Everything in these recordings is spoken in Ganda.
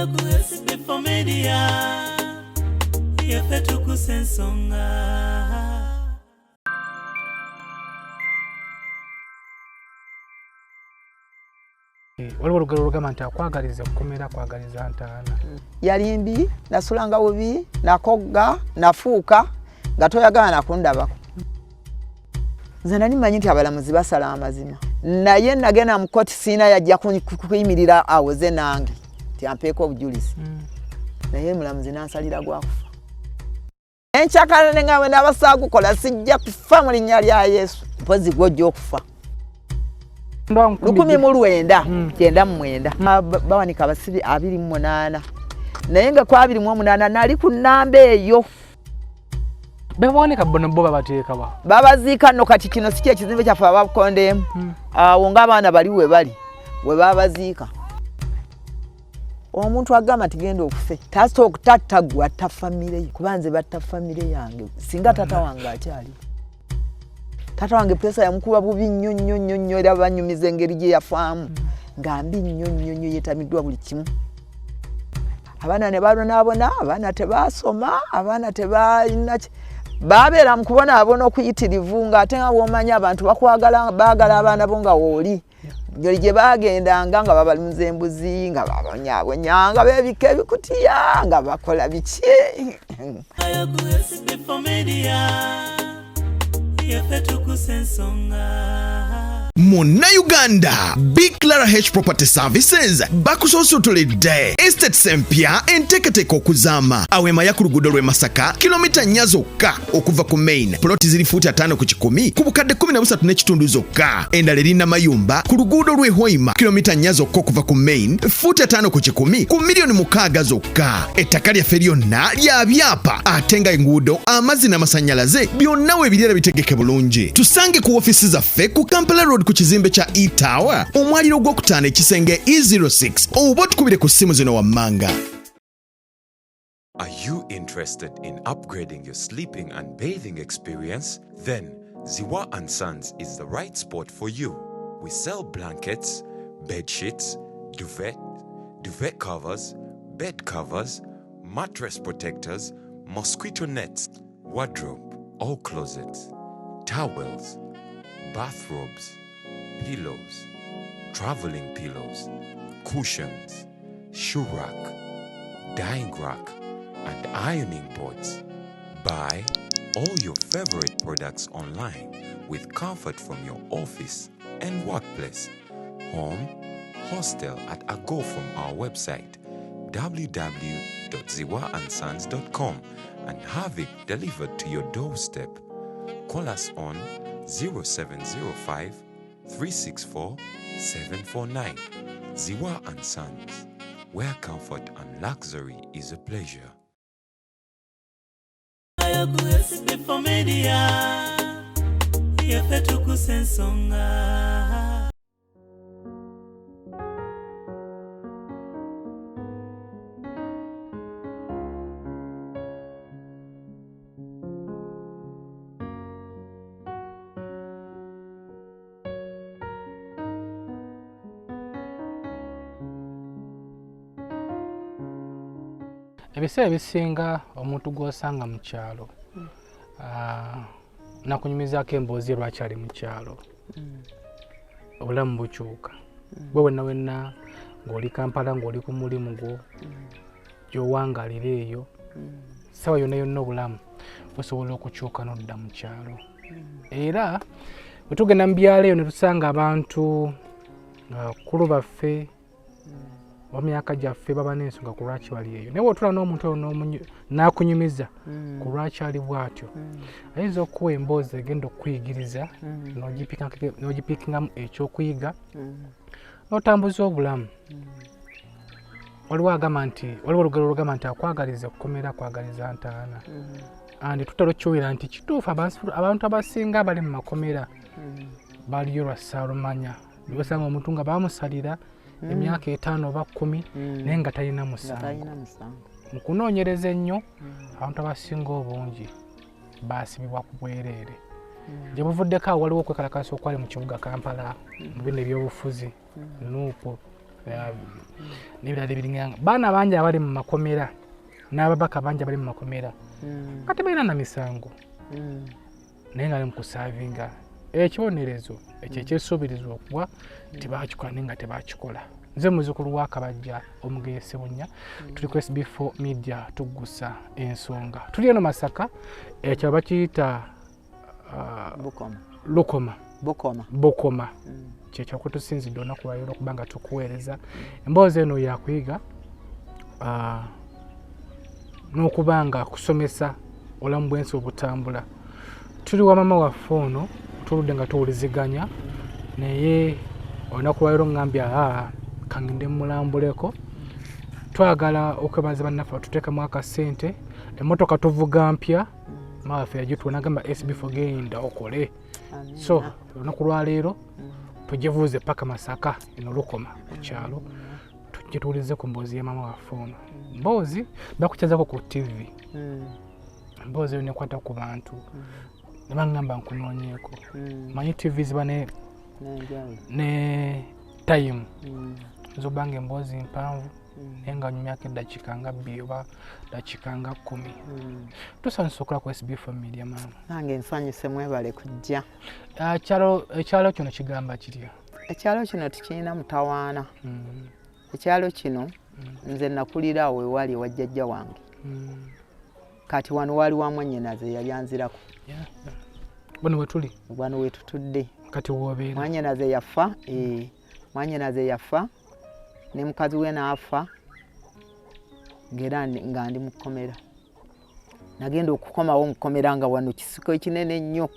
ku SB4 Media yaffe Tuggussa Enssonga. Waliwo olugero olugamba nti akwagaliza okukomera kwagaliza ntaana. Yali mbi, nasulanga bubi, nakogga, nafuuka, nga toyagala nakundabako. Nze nali mmanyi nti abalamuzi basala amazima. Naye nagenda mu kkooti siina yajja kuyimirira awoze nange nti ampeeko obujulizi. Naye mulamuzi n'ansalira gwa kufa. Enkyakala nga bwe nabasa kukola sijja kufa mu linnya lya Yesu. Mpozi gw'ojja okufa. 1999 bawanika abasibi 28 naye nga kwa 28 nali ku nnamba eyo. Bewanika bono bo babateekawa babaziika nno kati kino si ekizimbe kyaffe abakondemu awo ng'abaana bali we babaziika. Omuntu agamba nti genda okufe tasooka gwa ta famire ye kuba nze batta famire yange singa tata wange akyali. Tata wange pesa yamukuba bubi nnyo era banyumiza engeri gye yafaamu nga mbi nnyo yetamiddwa buli kimu. Abaana ne balonabona, abaana tebasoma, abaana tebalina babeera mu kubonaabona okuyitirivu ng'ate nga bw'omanya abantu baagala abaana bo nga wooli. Njoli gye baagendanga nga babalunza embuzi nga babonyabonya nga beebika ebikutiya nga bakola biki. SB4 Media yaffe Tuggussa Enssonga. Muna Uganda, Big Clara H Property Services bakusosotoledde estate sempya enteketeko okuzama awema ya ku luguudo lw'e Masaka kilomita 4 zokka okuva ku main ploti ziri fuuti 5 ku 10 ku bukadde 13.5 zokka endala erina mayumba ku luguudo lw'e Hoima kilomita 4 zokka okuva ku main fuuti 5 ku 10 ku milioni 6 zokka. Ettaka lyaffe lyonna lya byapa ate nga enguudo amazzi n'amasannyalaze byonna we birera bitegeke bulungi. Tusange ku ofisi zaffe ku Kampala Road ku kizimbe kya E-Tower omwaliro gw'okutaano ekisenge E06 oba tukubire ku ssimu zino wammanga. Are you interested in upgrading your sleeping and bathing experience? Then Ziwa & Sons is the right spot for you. We sell blankets, bed sheets, duvet covers, bed covers, mattress protectors, mosquito nets, wardrobe, all closets, towels, bathrobes, pillows, traveling pillows, cushions, shoe rack, dyeing rack, and ironing boards. Buy all your favorite products online with comfort from your office and workplace, home, hostel at a go from our website www.ziwaansons.com and have it delivered to your doorstep. Call us on 0705 364 749. Ziwa & Sons, where comfort and luxury is a pleasure. SB4 Media yaffe Tuggussa Enssonga. Ebiseera ebisinga omuntu gw'osanga mu kyalo nakunyumizaako emboozi lwaki ali mu kyalo obulamu bukyuka bwe wenna ng'oli Kampala ng'oli ku mulimu gwo gy'owangalira eyo ssaawa yonna obulamu busobola okukyuka n'odda mu kyalo. Era bwe tugenda mu byalo eyo ne tusanga abantu bakulu baffe Myaka gyaffe baba n'ensonga ku lwaki bali eyo. Naye otula n'omuntu oyo n'akunyumiza ku lwaki ali bw'atyo ayinza okuwa emboozi egenda okukuyigiriza n'ogipikingamu ekyokuyiga n'otambuza obulamu. Waliwo olugero olugamba nti akwagaliza okukomera kwagaliza ntaana. Andi tutera okukiwulira nti kituufu abantu abasinga abali mu makomera baliyo lwa Saalumanya. Osanga omuntu nga bamusalira emyaka 5 oba 10 naye nga talina musango. Mu kunoonyereza ennyo abantu abasinga obungi baasibibwa ku bwereere. Gye buvuddeko awo waliwo okwekalakaasa okwali mu kibuga Kampala mu bino ebyobufuzi nuupo n'ebirala ebiringanga baana bangi abali mu makomera n'ababaka bangi abali mu makomera kati balina na misango naye nga ali mu kusaavinga ekibonerezo ekyo ekyesuubirizwa okuwa tebakikola naye nga tebakikola. Nze muzzukulu wa Kabajja Omugeesi Bunya tuli ku SB4 Media Tuggussa Enssonga. Tuli eno Masaka ekyo bakiyita Bokoma kyekyo kutusinzidde olunaku lwaleero okuba nga tukuweereza emboozi eno yakuyiga n'okuba nga kusomesa obulamu bw'ensi obutambula. Tuli wa mama waffe ono tuludde nga tuwuliziganya naye olunaku lwaleero ngambye kangende mulambuleko twagala okwebaza bannaffe batuteekamu akasente emmotoka tuvuga mpya maafe yagituwa nagamba SB4 genda okole so olunaku lwaleero tugivuuze paka Masaka eno Lukoma ku kyalo tujje tuwulize ku mboozi ya mama waffe ono. Mboozi bakukyazako ku TV mboozi eyo nekwata ku bantu ne bangamba nkunoonyeeko manyi TV ziba ne time zobanga emboozi mpanvu naye nga nyumyako eddakiika nga 2 oba dakiika nga 10 tusanyusa okukola ku SB4 Media mama. Nange nsanyuse mwebale kujja. Ekyalo kino kigamba kirya? Ekyalo kino tukirina mutawaana. Ekyalo kino nze nakulira awo ewali ewa jjajja wange kati wano wali wa mwannyinaze yali anzirako. Wano wetuli? Wano wetutudde. Kati wobeera? Mwannyinaze yafa mwannyinaze yafa ne mukazi we n'afa ng'era nga ndi mu kkomera. Nagenda okukomawo mu kkomera nga wano kisiko ekinene nnyo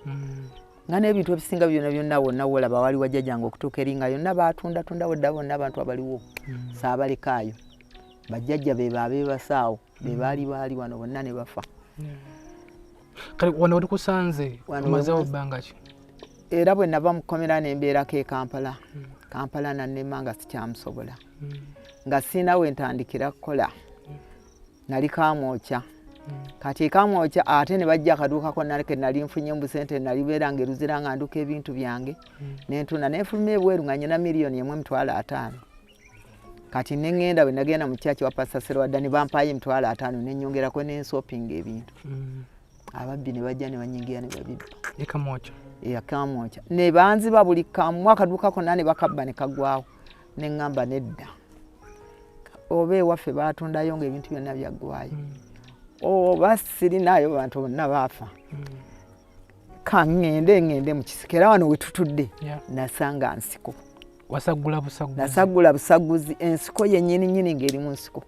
nga n'ebintu ebisinga byonna wonna wolaba wali wajjajjange okutuuka eri nga yonna baatunda wodda bonna abantu abaliwo saabalekaayo bajjajja be baabeebasaawo be baali wano bonna ne bafa. Kale wano wali kusanze omazeewo bbanga ki? Era bwe nava mu kkomera ne mbeerako e Kampala. Kampala nannema nga sikyamusobola nga sina we ntandikira kukola nali Kamwokya kati Kamwokya ate ne bajja akaduukako naleke nali nfunye mu sente nali beera nga Luzira nga nduka ebintu byange nentuna nefuluma ebweru nga nyina $1,500,000 kati nengenda we nagenda mu kyaki wa pasasero wadda ne bampaye $500 nenyongerako n'ensopinga ebintu ababbi ne bajja ne banyingira ne babibba Kamwokya Kamwokya ne banziba buli kamu akaduukako nane bakabba ne kagwawo ne ngamba nedda oba ewaffe baatundayo ng'ebintu byonna byaggwayo oba sirinayo bantu bonna baafa ngende mu kisiko era wano we tutudde nasanga nsiko. Nasagula busaguzi ensiko yennyini ng'eri mu nsiko.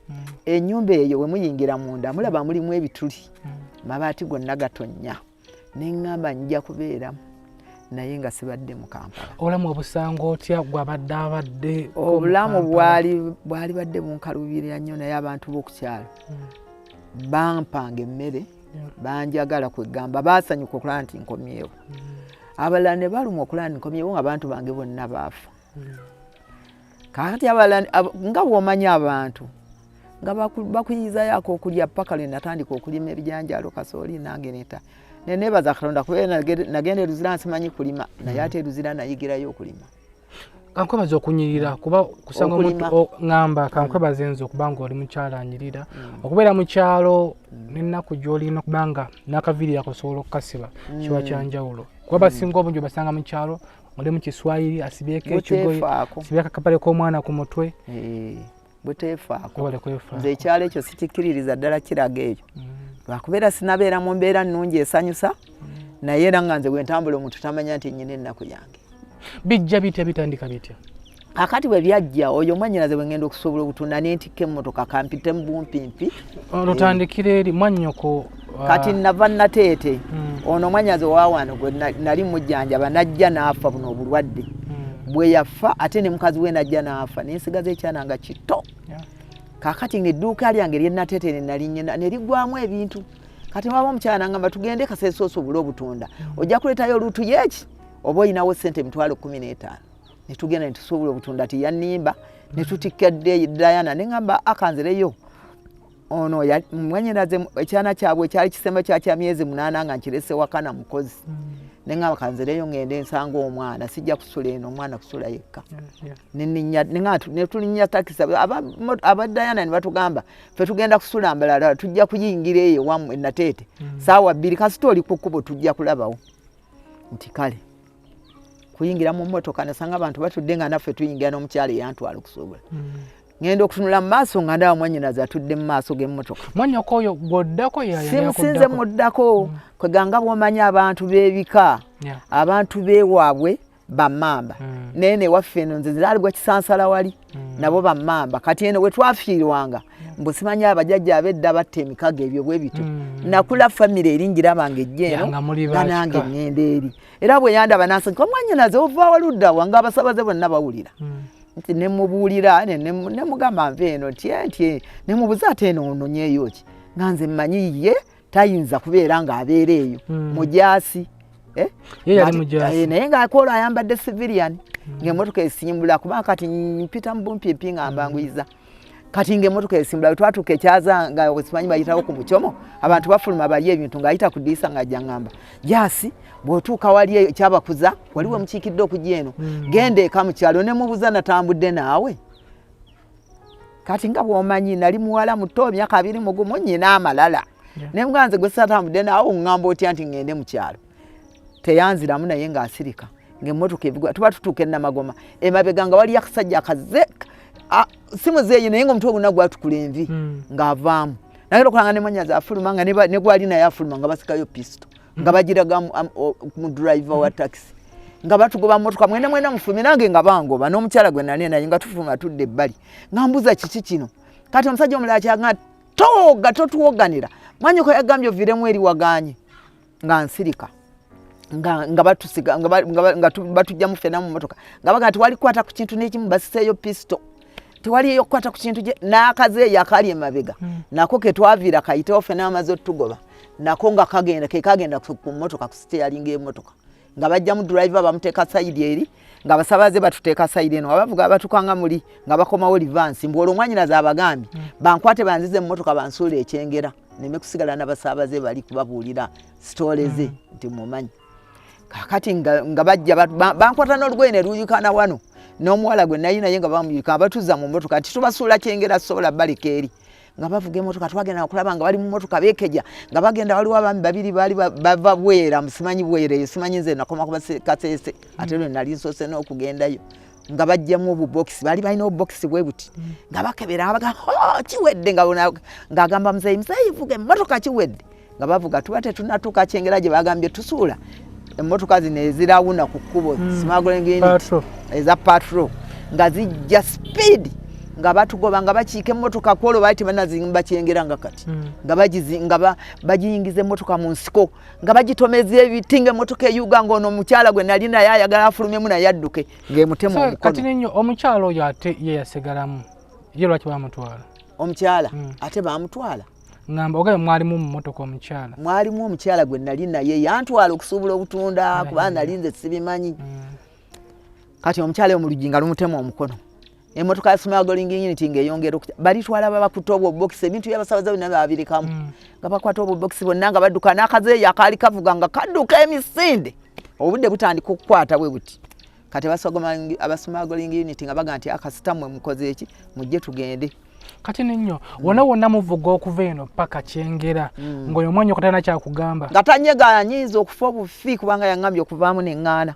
Ennyumba eyo we muyingira munda mulaba mulimu ebituli mabaati gonna gatonnya ne ngamba njja kubeeramu naye nga sibadde mu Kampala. Obulamu obusanga otya gwabadde obulamu bwali badde bunkalubirira nnyo naye abantu b'okukyalo bampanga emmere banjagala kwegamba baasanyuka okulaba nti nkomyewo abalala ne baluma okulaba nti nkomyewo nga abantu bange bonna baafa kakati abalala nga bw'omanya abantu nga bakuyizayoako okulya paka lwe natandika okulima ebijanjaalo kasooli nange neta nenebaza Katonda kubeera nagenda Luzira nsimanyi kulima naye ate Luzira nayigirayo okulima. Kankwebaza okunyirira kuba kusanga omuntu ngamba kankwebaza enzo okubanga oli mukyala anyirira okubeera mu kyalo n'ennaku gy'olina okubanga n'akaviiri akasobola okukasiba kiba kyanjawulo kuba basinga obungi basanga mu kyalo oli mu Kiswahili asibyeko ekigoye asibyeko akapale k'omwana ku mutwe buteefaako nze ekyalo ekyo sikikkiririza ddala kiraga eyo lwakubeera sinabeera mu mbeera nnungi esanyusa naye era nga nze bwe ntambula omuntu tamanya nti nnyina ennaku yange. Bijja bitya bitandika bitya? Akati bwe byajja oyo mwannyinaze bwe ngenda okusobola obutunda n'entikka emmotoka kampite mu bumpimpi olutandikira eri mwannyoko kati nava nateete ono mwannyinaze owawano gwe nali mujjanjaba najja n'afa buno obulwadde bwe yafa ate ne mukazi we najja n'afa nensigaza ekyana nga kito kakati ng'edduuka lyange lyennateete ne nali nnyina ne liggwamu ebintu kati waba omukyala nangamba tugende Kasese osobole obutunda ojja kuleetayo oluutu yeeki oba oyinawo ssente $15,000 ne tugenda ne tusobola obutunda tiyannimba ne tutikka Diana ne ngamba akanzireyo ono ya mwannyinaze ekyana kyabwe kyali kisembe kya myezi 8 nga nkirese wakana mukozi nenga bakanzereyo ngende ensanga omwana sijja kusula eno omwana kusula yekka nininya ne tulinya takisa abadayana ne batugamba fe tugenda kusula mbalala tujja kuyingira eyo wamwe natete sawa 2 kasitoli kukubo tujja kulabawo nti kale kuyingira mu motoka nasanga abantu batudde nga naffe tuyingira n'omukyala yantwala okusobola ngendo okutunula mu maaso nga ndawa mwannyinaze atudde mu maaso g'emmotoka mwannyoko oyo gwoddako sinze muddako kweganga bw'omanya abantu b'ebika abantu b'ewaabwe bammamba nene waffe eno nze zaalibwa kisansala wali nabo bammamba kati eno we twafiirwanga mbu simanya abajjajja ab'edda batta emikago ebyo bwe bityo nakula famire eringira bange ejjeeno nga nange ngenda eri era bwe yandaba nansanyuka mwannyinaze ova waludda wange abasabaze bonna bawulira nti nemubuulira nemugamba nve eno tye nemubuza ate eno ononyeeyo ki nga nze mmanyi ye tayinza kubeera ng'abeera eyo mujaasi naye ng'akoola ayambadde civilian ng'emmotoka esimbula kuba kati mpita mu bumpimpi nga mbanguyiza kati ng'emmotoka esimbula twatuuka ekyaza nga simanyi bayitawo ku mucomo abantu bafuluma bali ebintu ng'ayita ku ddiisa ng'ajja ngamba jaasi bw'otuuka wali ekyabakuza waliwo mukiikidde okujja eno genda eka mu kyalo ne mubuza natambudde naawe kati nga bw'omanyi nali muwala muto emyaka 21 nnyina amalala ne muganze gwe satambudde naawe oŋŋamba otya nti ŋŋende mu kyalo teyanziramu naye ng'asirika ng'emmotoka evugwa tuba tutuuka ennamagoma emabega nga waliyo akasajja akaze simuzeeyo naye ng'omutwe oguna gwatukula envi ng'avaamu naye okulanga ne mwannyinaze afuluma nga ne gwali naye afuluma nga basikayo pisto nga bagiraga mu driver wa taxi nga batugoba mmotoka mwena mufulumye nange nga bangoba n'omukyala gwe nali naye nga tufuluma tudde ebbali nga mbuza kiki kino kati omusajja omulala kyanga toga totuwoganira mwannyoko yagambye oviremu eri waganye nga nsirika nga batusiga nga batujja mufena mu mmotoka nga baga tiwali kwata ku kintu n'ekimu basiseeyo pisto tiwali yokwata ku kintu n'akazeeyo akali emabega nako ke twavira kayitewo fena amaze otugoba nako nga kagenda ku mmotoka ku steering y'emmotoka nga bajja mu driver bamuteeka side eri nga basabaze batuteeka side eno abavuga batukanga muli nga bakomawo livansi mbwolo mwannyinaze abagambye bankwate banzize mu mmotoka bansuula ekyengera neme kusigala n'abasabaze bali kubabuulira sitoleze nti mumanyi kakati nga bajja bankwata n'olugoye ne luyukana wano n'omuwala gwe naye naye nga bamuyuka batuza mu mmotoka ati tubasuula kyengera sobola baleka eri nga bavuga emmotoka twagenda okulaba nga bali mu mmotoka beekeja nga bagenda waliwo abaami babiri baali bava bwera musimanyi bwera eyo simanyi nze nakoma kubaseese ate lwe nali nsoose n'okugendayo nga bajjamu obubokisi baali balina obubokisi bwe buti nga bakebera abagamba kiwedde ng'agamba muzeeyi vuga emmotoka kiwedde nga bavuga tuba tetunatuuka kyengera gye bagambye tusuula emmotoka zino ezirawuna ku kkubo smuggling unit eza patrol nga zijja speed nga batugoba nga bakiika emmotoka kwolwo baali tebanazimba kyengera nga kati nga bagiyingiza emmotoka mu nsiko nga bagitomeza ebiti ng'emmotoka eyuga ng'ono omukyala gwe nali naye ayagala afulumyemu naye adduke ng'emutema omukono kati nenyo omukyala oyo ate ye yasigalamu ye lwaki bamutwala omukyala ate bamutwala ngamba ogaye mwalimu mu mmotoka omukyala mwalimu omukyala gwe nali naye yantwala okusuubula obutunda kuba nali nze sibimanyi kati omukyala oyo mu luggi nga lumutema omukono emmotoka ya smuggling unit ng'eyongera balitwala babakuta obwo obubokisi ebintu byabasabaza bonna babirikamu nga bakwata obwo obubokisi bonna nga badduka n'akazeeyo akaali kavuga nga kadduka emisinde obudde butandika okukwata bwe buti kati abasmuggling unit nga baga nti akasita mmwe mukoze eki mujje tugende kati nenyo wonna muvuga okuva eno paka kyengera ng'oyo omwanya okatalina kyakugamba nga tanyegaanyiza okufa obufi kubanga yaŋŋambye okuvaamu neŋŋaana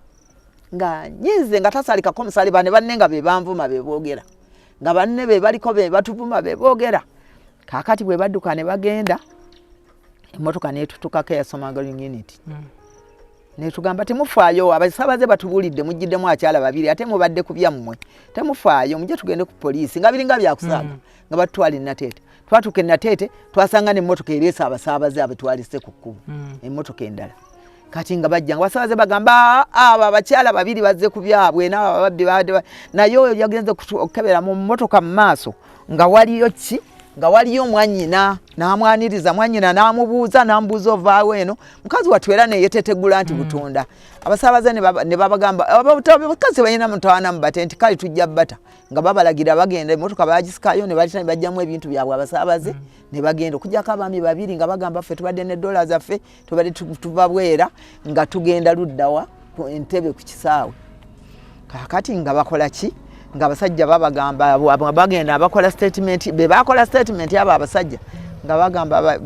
nga nyize nga tasalikako omusaliba ne banne nga be banvuma be boogera nga banne be baliko be batuvuma be boogera kaakati bwe badduka ne bagenda emmotoka neetutukako eya smuggling unit netugamba temufaayo abasabaze batubuulidde mujjiddemu akyala babiri ate mubadde ku byammwe temufaayo mujje tugende ku poliisi nga biringa byakusaaga nga batutwala Nateete twatuuka Nateete twasanga n'emmotoka ereesa abasaabaze abetwalise ku kkubo emmotoka endala kati nga bajja nga basabaze bagamba abo abakyala babiri bazze ku byabwe n'abo ababbi naye oyo yagenze okukebera mu mmotoka mu maaso nga waliyo ki nga waliyo mwanyina namwaniriza mwanyina namubuuza nambuuza ovaawo eno mukazi watwera neyetetegula nti butunda abasaabaze ne babagamba abakazi balina mutawana mu bate nti kale tujja bata nga babalagira bagenda emmotoka bagisikayo ne balita ne bajjamu ebintu byabwe abasaabaze ne bagenda okujjako abaami babiri nga bagamba ffe tubadde ne dola zaffe tubadde tubabwera nga tugenda luddawa entebe ku kisaawe kakati nga bakola ki nga abasajja babagamba bagenda bakola statement be bakola statement yabo abasajja nga bagamba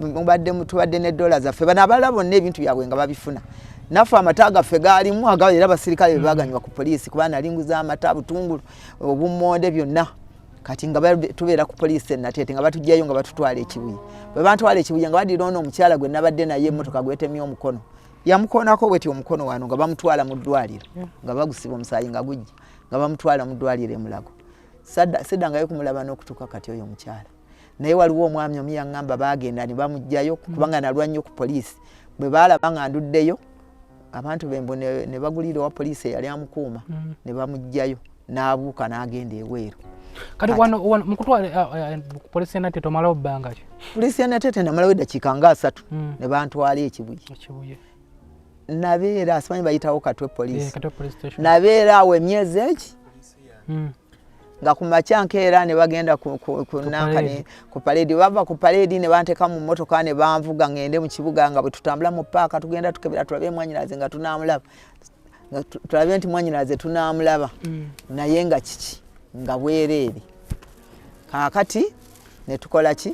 tubadde ne dola zaffe bana abalala bonna ebintu byabwe nga babifuna nafu amataga ffe gaalimu agawo era abasirikale bebaganywa ku poliisi kuba nalinguza amata butungulu obummonde byonna kati nga tubeera ku poliisi Nateete nga batujjayo nga batutwala ekibuye bwe bantwala ekibuye nga badiroona omukyala gwe nabadde naye emmotoka gwetemye omukono yamukoonako bweti omukono wano nga bamutwala mu ddwaliro nga bagusiba omusaayi nga gujja nga bamutwala mu ddwaliro Mulago siddangayo kumulaba n'okutuuka kati oyo omukyala naye waliwo omwami omu yaŋŋamba bagenda ne bamugjayo kubanga nalwa nnyo ku poliisi bwe baalaba nga nduddeyo abantu bembo ne bagulira owa poliisi eyali amukuuma ne bamugjayo n'abuuka n'agenda eweeru kati wano mukutwala poliisi ya Nateete omalawo bbanga ki poliisi ya Nateete namalawo eddakiika nga 3 ne bantwala ekibuye nabeera asimanyi bayitawo Katwe poliisi nabeera awo emyezi eki nga ku makya nkeera ne bagenda ku paredi bava ku paredi ne banteeka mu mmotoka ne banvuga ngende mu kibuga nga bwe tutambula mu paaka tugenda tukebera tulabe mwanyiraze nga tunaamulaba nga tulabe nti mwanyiraze tunaamulaba naye nga kiki nga bwereere kaakati ne tukola ki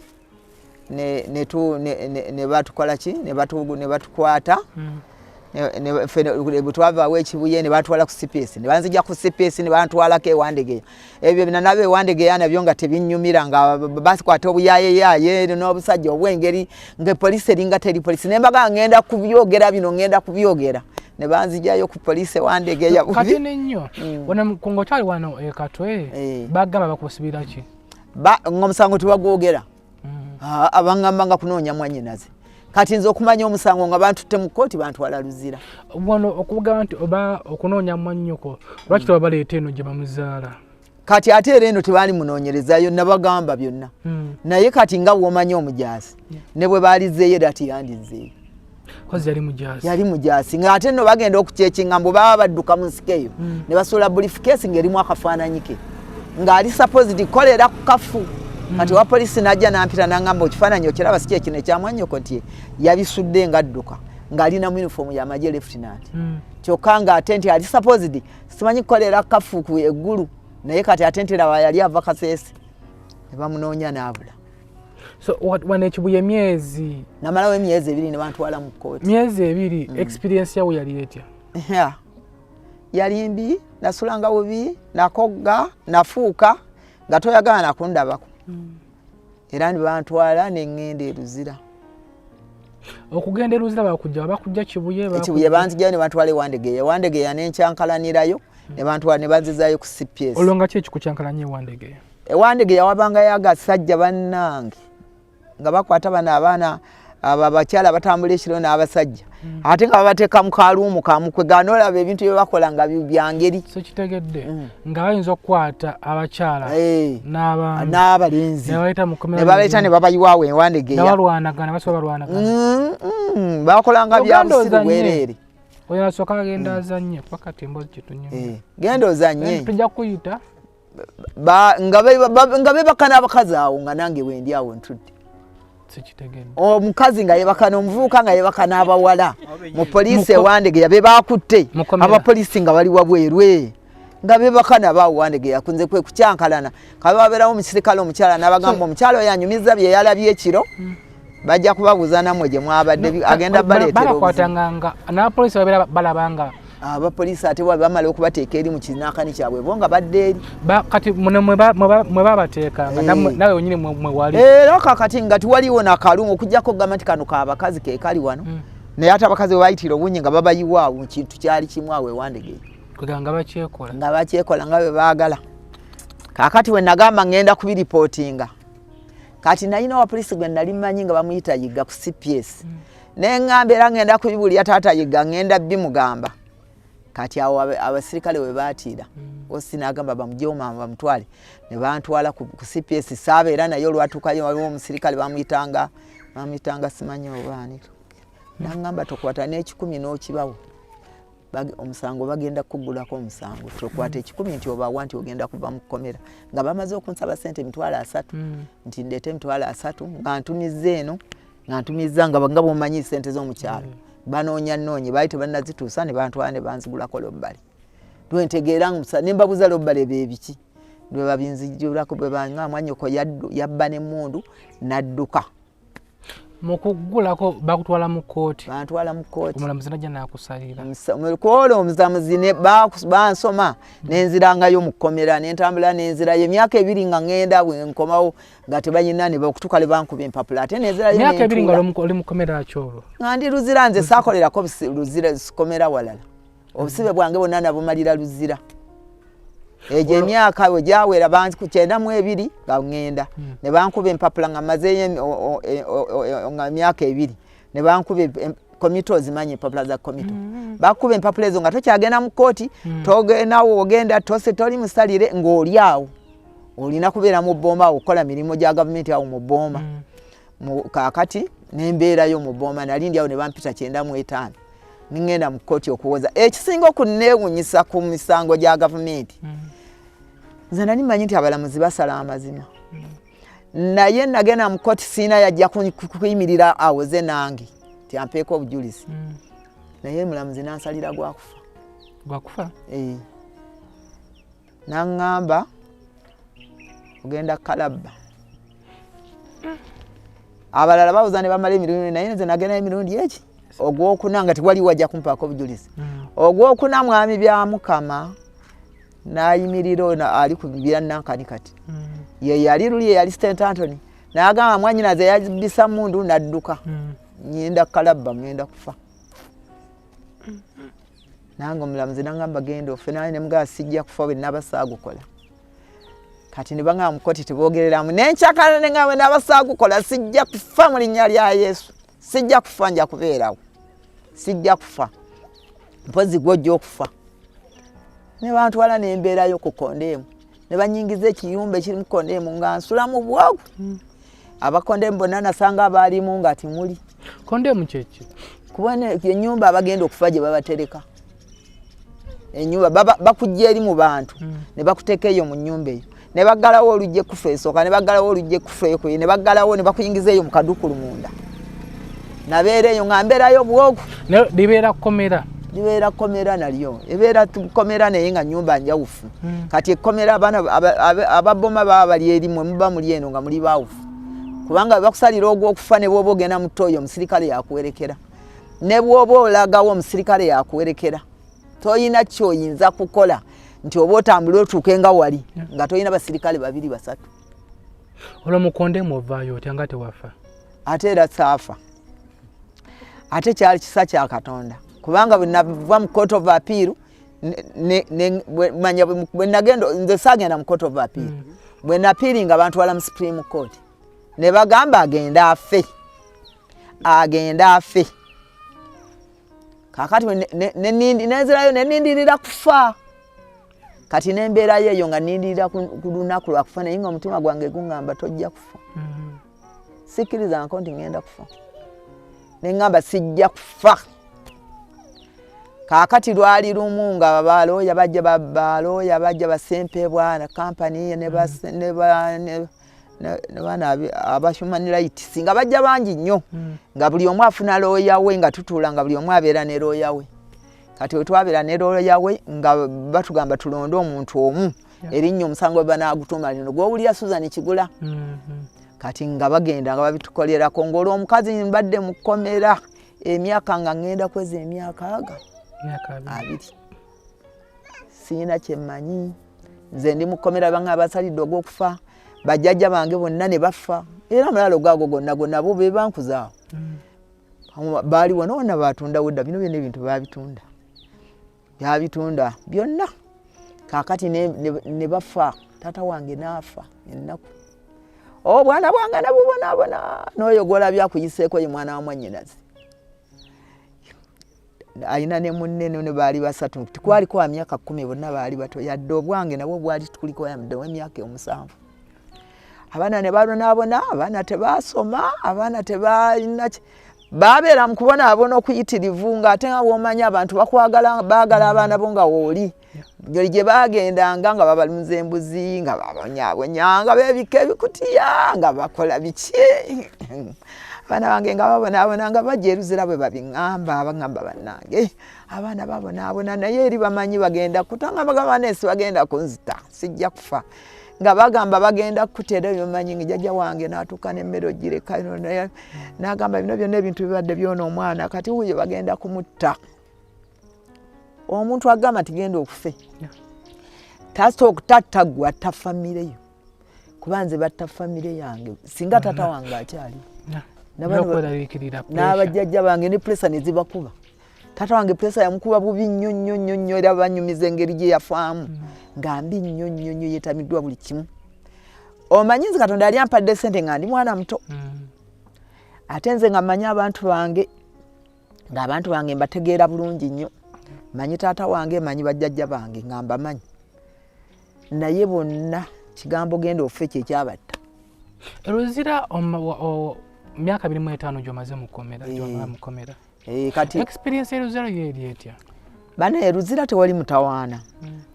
ne batukola ki ne batukwata bwetwavaawo ekibuye ne batwala ku CPS ne banzija ku CPS ne bantwalako ewandegeya ebyo nabyo ewandegeya nabyo nga tebinnyumira nga basikwata obuyayeyaye n'obusajja obw'engeri nga poliisi eringa teri poliisi ne mbaga ngenda kubyogera bino ngenda kubyogera ne banzijayo ku poliisi ewandegeya kati nnyo wano kungokyali wano Katwe bagamba bakusibira ki ng'omusango tebagwogera abangamba nga kunoonya mwanyinaze kati nze okumanya omusango nga bantutte mu kkooti bantwala Luzira wano okugamba nti oba okunoonya mwannyoko lwaki tebabaleeta eno gye bamuzaala kati ate era eno tebaali munoonyerezayo nabagamba byonna naye kati nga bw'omanya omujaasi ne bwe baalizeeyo era tiyandizeeyo kozi yali mujaasi nga ate nno bagenda okukyekinga mbu baba badduka mu nsiko eyo ne basuula briefcase ng'erimu akafaananyi ke ng'ali supposed kolera ku kafu kati wa poliisi najja nampita nangamba okifaananyi okiraba si kyekino ekyamwannyoko nti yabisudde nga adduka ng'alina mu uniform y'amagye lieutenant kyokka ng'ate nti ali supposed simanyi kukolera kafu ku eggulu naye kati ate nti laba yali ava Kaseese ne bamunoonya n'abula so wano ekibuye emyezi namalawo emyezi 2 ne bantwala mu kkooti myezi 2 experience yawo yali etya yali mbi nasulanga bubi nakogga nafuuka nga toyagala nakundabako era ne bantwala ne ŋŋenda Luzira okugenda Luzira bakujja kibuye banzijjayo ne bantwala ewandegeya nenkyankalanirayo ne bantwala ne banzizayo ku CPS olonga ki ekikukyankalanya ewandegeya wabangayo agasajja bannange nga bakwata bano abaana abakyala batambula ekiro n'abasajja ate nga babateeka mu kaluumu kamu kwe ganolaba ebintu bye bakola nga byangeri so kitegedde nga bayinza okukwata abakyala n'abalenzi ne baleeta ne babayiwaawo ewandegeya bakolanga bya busiru bwereere oyo asooka agenda azannye pakati embozi kyetunyumya genda ozannye tujja kuyita nga bebaka n'abakazi awo nga nange wendi awo ntudde omukazi nga yebaka n'omuvubuka nga yebaka n'abawala mu poliisi ewandegeya be bakutte abapoliisi nga bali wabwerwe nga bebaka nabo wandegeya kunze kwe kucyankalana kabe babeerawo mu kisirikale omukyala n'abagamba omukyala oyo anyumiza bye yalabye ekiro bajja kubabuuza namwe gye mwabadde agenda baleetera balakwatanga n'abapoliisi babeera balabanga abapoliisi ate bamala okubateeka eri mu kinaakani kyabwe bo nga badde eri kati mwe babateekanga nawe wenyini mwe wali era kakati nga tiwaliwo nakalumu okujjako gamba nti kano kaabakazi keekali wano naye ate abakazi bwe bayitira obungi nga babayiwaawo mu kintu kyali kimu awo ewandegeya nga bakyekola nga bwe baagala kakati we nagamba ngenda kubiripootinga kati nalina wa poliisi gwe nali mmanyi nga bamuyita Yiga ku CPS neŋŋamba era ngenda kubibulya taata Yiga ngenda bimugamba kati awo abasirikale we baatiira osina agamba bamujoma bamutwale ne bantwala ku CPS saabe era nayo lwatukayo waliwo omusirikale bamuyitanga simanyi obaani nangamba tokwata n'ekikumi n'okibawo omusango bagenda kugulako omusango tokwata ekikumi nti obawa nti ogenda kuva mu Mukomera nga bamaze okunsaba sente emitwalo 3 nti ndeete emitwalo 3 nga ntumizza eno nga ntumizza nga bomanyi sente z'omukyalo banoonya baali tebannazituusa ne bantwala ne banzigulako lobbali lwentegeera nembabuza lobbali bebiki lwe babinzijulako bwe banga mwanyoko yabba n'emmundu nadduka mukugulako bakutwala mu kooti bantwala mu kooti omulamuzi najja nakusalira mukolo omuzamuzi ne bansoma nenzirangayo mu Mukomera nentambula nenzirayo emyaka 2 nga ngenda bwe nkomawo nga tebanyina ne bakutuka le bankuba empapula ate nenzirayo emyaka 2 nga oli mu Mukomera akyolo ngandi Luzira nze sakolerako Luzira Mukomera walala obusibe bwange bonna nabumalira Luzira eje emyaka we jawera banzi ku 92 nga ngenda ne bankuba empapula nga mazeyo nga emyaka 2 ne bankuba komito zimanye empapula za komito bakuba empapula ezo nga tokyagenda mu kooti togenawo ogenda tose toli musalire ng'oli awo olina kubeera mu bomba okola mirimo gya gavumenti awo mu bomba kakati nembeerayo mu bomba nalindi awo ne bampita 95 ningenda mu kooti okuwoza ekisinga okuneewunyisa ku misango gya gavumenti nze nali manyi nti abalamuzi basala amazima naye nagenda mu kooti siina yajja kuyimirira awoze nange ti ampeeko obujulizi naye mulamuzi nansalira gwakufa nangamba ogenda kalabba abalala bawoza ne bamala emirundi naye nze nagenda emirundi eki ogwokuna nga tiwali wajja kumpaako obujulizi ogwokuna mwami bya Mukama nayimirira ali kubira nankani kati ye yali St Anthony nagamba mwanyina ze yabisa mundu nadduka nyenda kalabba ngenda kufa nango mulamuzi nangamba genda ofena ne mga sijja kufa bwe nabasaagukola kati nibanga mukoti tibogereramu nenchakala nengawe nabasaagukola sijja kufa mu linnya lya Yesu sijja kufa nja kubeerawo sijja kufa mpozi gwojjo okufa ne bantu wala nembeerayo ku kondemu ne banyingiza ekiyumba ekiri mu kondemu nga nsula mu bwagu abakondemu bonna nasanga abaalimu nga timuli kondemu kyeki kubone enyumba abagenda okufa gye babatereka enyumba bakujja eri mu bantu ne bakuteeka eyo mu nyumba eyo ne baggalawo olujje kufa esooka ne baggalawo olujje kufa eyo ne baggalawo ne bakuyingiza eyo mu kadukulu munda nabeera eyo nga mbeerayo bwogu libeera kukomera libeera komera nalyo ebeera komera naye nga nyumba njawufu kati ekomera abana ababoma baba bali erimwe muba muli eno nga muli bawufu kubanga bakusalira ogw'okufa ne bwoba ogenda mu toyo omusirikale yakuwerekera ne bwoba olagawo omusirikale yakuwerekera toyina kyoyinza kukola nti oba otambula otuuke nga wali nga toyina basirikale 2 3 olwo mukondemu ovaayo otya nga tewafa ate era saafa ate kyali kisa kya Katonda kubanga bwe nava mu court of appeal manya bwe nagenda nze saagenda mu court of appeal bwe napiiringa abantu wala mu Supreme Court ne bagamba agenda afe kakati nezirayo nenindirira kufa kati nembeerayo eyo nga nindirira ku lunaku lwakufa naye nga omutima gwange gungamba tojja kufa sikkiriza nko nti ngenda kufa nengamba sijja kufa kakati lwali lumu nga balooya bajja basempebwa na kampani ne bana aba human rights nga bajja bangi nnyo nga buli omu afuna looya we nga tutuula nga buli omu abeera ne looya we kati wetwabeera ne looya we nga batugamba tulonde omuntu omu erinnya omusango we banaagutuma lino gw'owulira Susan Kigula kati nga bagenda nga babitukolerako ng'olw'omukazi mbadde mu Mukomera emyaka nga ngenda kweza emyaka 2 siyina kyemmanyi nze ndi mu Mukomera banga abasalidde ogw'okufa bajjajja bange bonna ne bafa era mulalo gaago gonna bo be bankuzaawo baaliwo nonna batundawo dda bino byonna ebintu babitunda byonna kakati ne bafa taata wange naafa ennaku obwana bwange nabubonaabona n'oyo gw'olabya akuyiseeko ye mwana wa mwannyinazi ayina ne munene ne baali basatu tikwali kwa myaka 10 bonna baali bato yadde obwange nabwo bwali tuliko yamde emyaka 7 abana ne balonabona abana tebasoma abana tebalina babeera mu kubona abona okuyitirivu ng'ate nga womanya abantu bakwagala baagala abaana bo nga wooli gye bagendanga nga babalunza embuzi nga babonyabonya nga beebika ebikutiya nga bakola biki abaana bange nga babonaabona nga bajja eruzira bwe babiŋŋamba baŋŋamba bannange abaana babonaabona naye eri bamanyi bagenda kutanga bagamba neesi bagenda kunzita sijja kufa nga bagamba bagenda kuteera byomanyi nga jjajja wange n'atuuka n'emmere ogireka n'agamba bino byonna ebintu bibadde byona omwana kati wuyo bagenda kumutta omuntu agamba nti genda okufe tatta gwe atta famire yo kuba nze batta famire yange singa tata wange akyali n'abajjajja bange ne puresa ne zibakuba tata wange puresa yamukuba bubi nnyo era banyumiza engeri gye yafaamu nga mbi nnyo yeetamiddwa buli kimu omanyi nze Katonda yali ampadde ssente nga ndi mwana muto ate nze nga mmanyi abantu bange ng'abantu bange mbategeera bulungi nnyo manyi taata wange manyi bajjajja bange nga mbamanyi naye bonna kigambo genda ofe kyekyabatta Luzira myaka 25 gy'omaze Mukomera kati experience Luzira yeri etya bana Luzira tewali mutawaana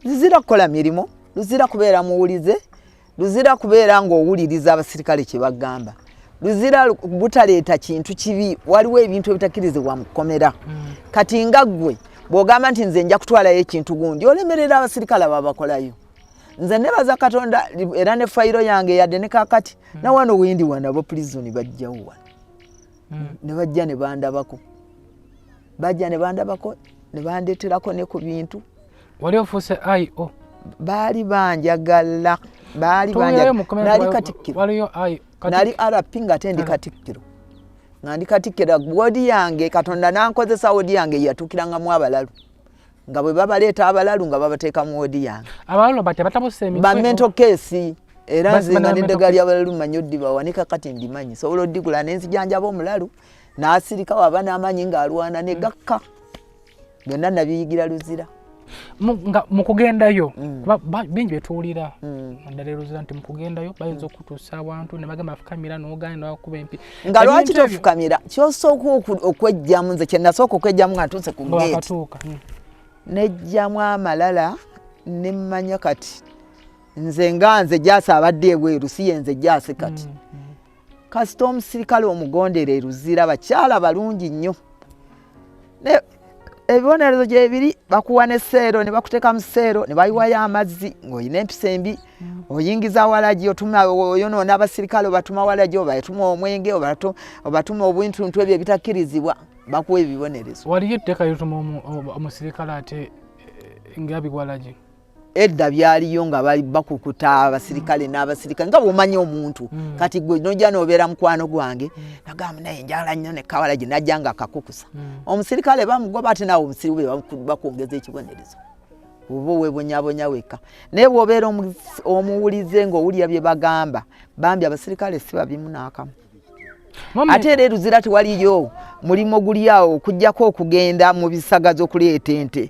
Luzira kukola mirimu Luzira kubeera muwulize Luzira kubeera ng'owuliriza abasirikale kye bagamba Luzira butaleeta kintu kibi waliwo ebintu ebitakkirizibwa Mukomera kati nga ggwe bw'ogamba nti nze nja kutwalayo ekintu gundi olemerera abasirikale ababakolayo nze nebaza Katonda era ne fayiro yange yadde ne kakati na wano wendi wanabo prison bajjawo ne bajja ne bandabako ne bandeeterako ne ku bintu wali ofuuse IO baali banjagala nali katikkiro nali RP nga tendi katikkiro nga ndi katikkiro wodi yange Katonda nankozesa wodi yange yatuukirangamu abalalu nga bwe babaleeta abalalu nga babateeka mu wodi yange abalalu batabuse emitwe ba mental case era nze nga n'eddaga ly'abalalu manyi oddibawanika kati ndimanyi sobola oddigula n'enzijanjaba omulalu n'asirika waba n'amanyi ng'alwana ne gakka byonna nabiyigira Luzira mukugendayo bingi betuwulira naddala Luzira nti mukugendayo bayinza okutuusa abantu ne bagamba fukamira n'ogenda n'akuba empi nga lwaki tofukamira kyosooka okwejjamu nze kye nasooka okwejjamu nga ntuuse ku geeti nejjamu amalala ne mmanya kati nze nga nze gyasa abadde ebweru si yenze gyase kati kasita omusirikale omugondere Luzira bakyala balungi nnyo ebibonerezo gyebiri bakuwa n'esseero ne bakuteeka mu sseero ne bayiwayo amazzi ng'olina empisa embi oyingiza walagi otuma oyonoona abasirikale obatuma walagi obatuma omwenge obatuma obuntuntu ebyo ebitakkirizibwa bakuwa ebibonerezo waliyo etteeka lyotuma omusirikale ate ng'abiwalagi edda byaliyo nga bali bakukuta abasirikale n'abasirikale nga bw'omanyi omuntu kati gwe nojja n'obeera mukwano gwange nagamba naye njagala nnyo ne kawalagi najja nga akakukusa omusirikale bamugoba ate naawe omusirikale bakwongeza ekibonerezo oba owebonyabonya wekka naye bw'obeera omuwulize ng'owulira bye bagamba bambi abasirikale si babimu n'akamu ate era Luzira tewaliyo mulimo guli awo okuggyako okugenda mu bisagazo okuleeta ente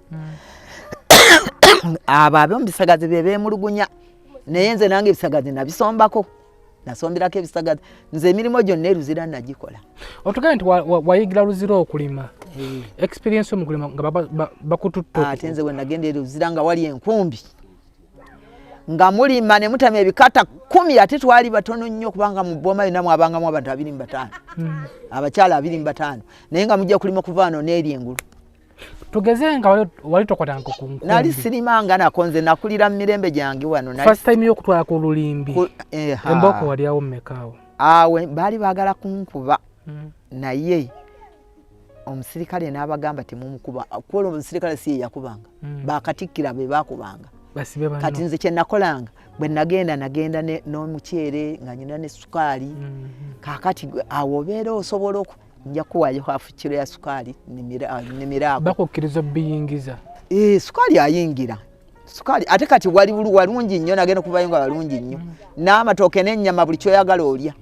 abo ab'omusagazi be beemulugunya naye nze nange ebisagazi nabisombako nasombirako ebisagazi nze emirimu gyonna Luzira nagikola otugaye nti wayigira Luzira okulima experience omukulima nga bakututta ate nze we nagenda Luzira nga wali enkumbi nga mulima ne mutama ebikata 10 ate twali batono nnyo kubanga mu boma yonna mwabangamu abantu 25 abakyala 25 naye nga mujja kulima kuva wano n'eri engulu tugeze nga wali tokwatanga ku nkumbi nali sirimanga nako nze nakulira mu mirembe gyange wano first time y'okutwala ku lulimbi emboko wali awo mmekaawo awe baali baagala kunkuba naye omusirikale n'abagamba temumukuba kuba omusirikale si ye yakubanga bakatikkira be bakubanga kati nze kye nakolanga bwe nagenda n'omukyere nga nyina ne sukaali kaakati awo obeera osobola nja kuwayo hafu kilo ya sukaali nemirago bakukkiriza biyingiza sukaali ayingira sukaali ate kati wali walungi nnyo nagenda kuvayo nga walungi nnyo n'amatooke n'ennyama buli kyoyagala olya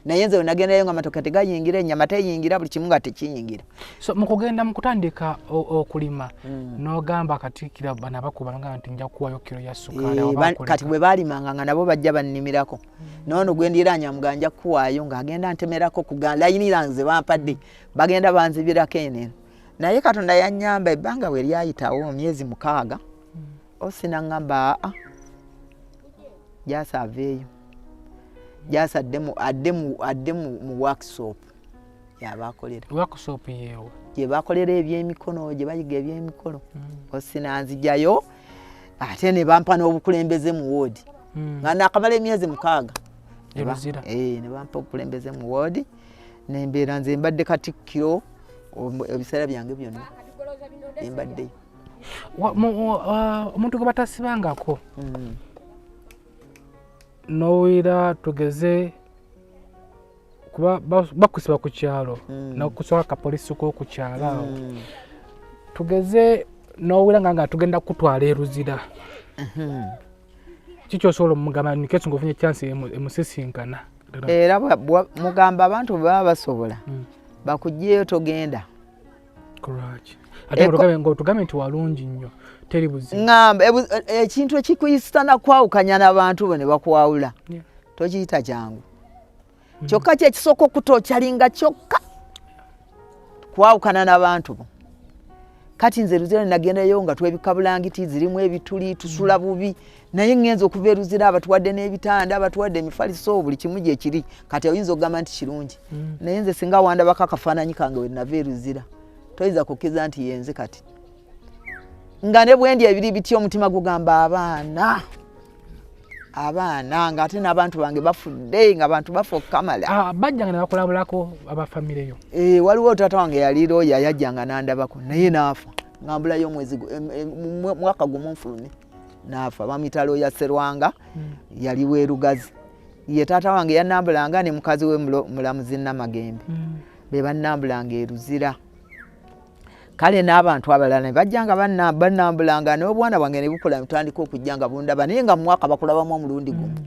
naye nze nagendayo nga matoke tegayingira ennyama teyingira buli kimu nga tekiyingira. So mukugenda mukutandika okulima n'ogamba Katikkiro bano abakubanga nti nja kuwayo kilo ya ssukaali kati bwe baalimanga nga nabo bajja bannimirako noono gwe ndiiranya muganja kuwaayo ng'agenda ntemerako ku layinira nze bampadde bagenda banzibirako eneno naye Katonda yannyamba ebbanga we lyayitawo myezi 6 osina ngamba jasa aveeyo jasa adde mu workshop yabakolera workshop yeewo gye bakolera ebyemikono gye bayiga ebyemikono osina nzijayo ate ne bampa n'obukulembeze mu ward nga nakamala emyezi 6 ne bampa obukulembeze mu ward nembeera nze mbadde Katikkiro ebiseera byange byonna embaddeyo omuntu gwe batasibangako nowira tugeze kuba bakusiba ku kyalo nakusoka kapolisi ko ku kyalo awo tugeze nowira nga tugenda kutwala Luzira kikyo solo mugamba nikeso ngofunye chance emusisinkana era mugamba abantu baba basobola bakujjeyo togenda correct ate tugambe nti walungi nnyo teri buzibu ngamba ekintu ekikuyisitana kwawukanya n'abantu bo ne bakwawula tokiyita kyangu kyokka kye kisoko kutokyalinga kyokka kwawukana n'abantu bo kati nze Luzira nagendayo nga twebikabulangiti zirimu ebituli tusula bubi naye ngenzo okuva Luzira abatuwadde n'ebitanda abatuwadde emifaliso buli kimu gye kiri kati oyinza okugamba nti kirungi naye nze singa wanda bakakafaananyi kange we nava Luzira toyinza kukiza nti yenze kati nga ne bwendi ebiri bityo omutima gugamba abaana nga ate n'abantu bange bafudde nga abantu bafa okukamala bajjanga ne bakulabulako abafamireyo waliwo taata wange yali looya yajjanga n'andabako naye naafa ngambulayo mwaka gumu nfulumye naafa bamuyita looya Sserwanga yali weerugazi ye taata wange yanambulanga ne mukazi we Mulamuzi Namagembe be bannambulanga Luzira kale n'abantu abalala ne bajjanga bannambulanga n'obwana bwange ne bukola mutandika okujjanga bundaba naye nga mu mwaka bakulabamu omulundi gumu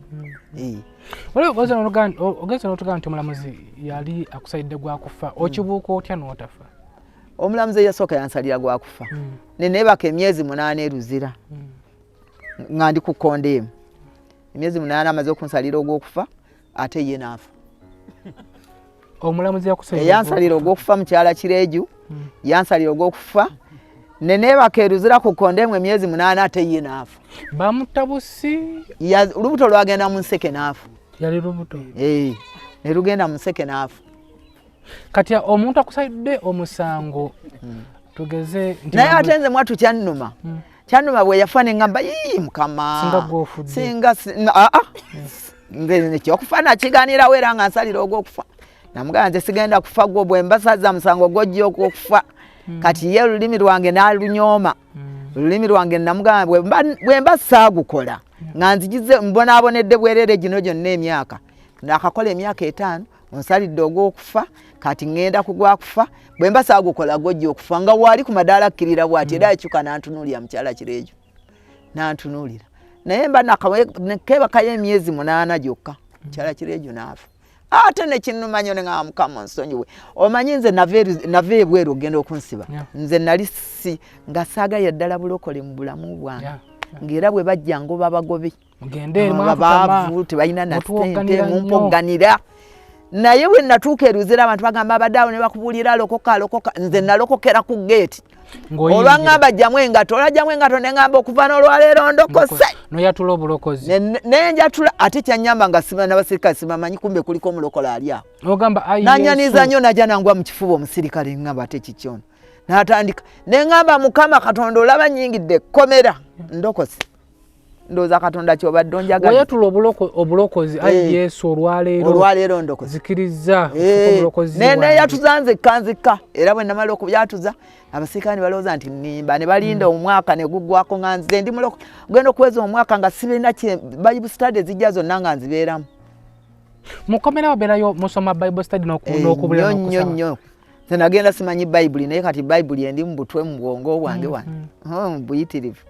ogeze n'otugamba nti Omulamuzi yali akusayidde gwakufa okibuuka otya n'otafa Omulamuzi yasooka yansalira gwakufa ne neebaka emyezi 8 Luzira nga ndi ku kondeemu emyezi 8 amaze okunsalira ogw'okufa ate ye naafa Omulamuzi yakusayidde yansalira ogw'okufa mukyala Kireeju yansalira ogw'okufa ne neebaka Luzira ku kondeemu emyezi 8 ate ye naafa bamutabusi lubuto lwagenda mu nseke naafa yali lubuto ne lugenda mu nseke naafa kati omuntu akusayidde omusango tugeze naye ate nze mwatu kyannuma bwe yafa ne ngamba mukama singa nze ekyokufa nakiganirawo era nga nsalira ogw'okufa namugamba nze sigenda kufa gwo bwe mbasaza musango gw'ojja okufa kati ye olulimi lwange n'alunyooma olulimi lwange namugamba bwe mba saagukola nga nzigize mbonaabonedde bwerere gino gyonna emyaka nakakola emyaka 5 onsalidde ogw'okufa kati ngenda kugwakufa bwe mba saagukola gw'ojja okufa nga waali ku madaala akkirira bw'ati era ekyuka n'antunuulira mukyala Kireeju n'antunuulira naye mba nakebakayo emyezi 8 gyokka mukyala Kireeju n'afa ate ne kinnuma nnyo ne ngamba Mukama onsonyiwe omanyi nze nava ebweru ogenda okunsiba nze nali nga saagayo ddala bulokole mu bulamu bwange ng'era bwe bajja ngoba bagobe baavu tebalina na ssente mumpoganira naye bwe natuuka Luzira abantu bagamba abadde ne bakubuulira lokoka nze nalokokera ku geeti olwangamba jjamu engato olajjamu engato ne ngamba okuva n'olwaleero ndokose noyatula obulokozi nenjatula ate kyannyamba nga siba n'abasirikale sibamanyi kumbe kuliko omulokola ali awo ogamba nanyaniza nnyo najja nangwa mu kifuba omusirikale ngamba ate kikyono n'atandika ne ngamba Mukama Katonda olaba nnyingidde komera ndokose ndoza Katonda kyobadde onjagala wayatula obulokozi Yesu olwaleero ndokozi zikiriza obulokozi nene yatuzanze kanzika era bwe namala okubyatuza abasirikale balooza nti nimba ne balinda omwaka ne guggwako nga nze ndi muloko genda okuweza omwaka nga sibina Bible study zijja zonna nga nzibeeramu Mukomera wabeerayo musoma Bible study n'okubulira nnyo nze nagenda simanyi Bible naye kati Bible endi mu butwe mu bwongo bwange wano buyitirivu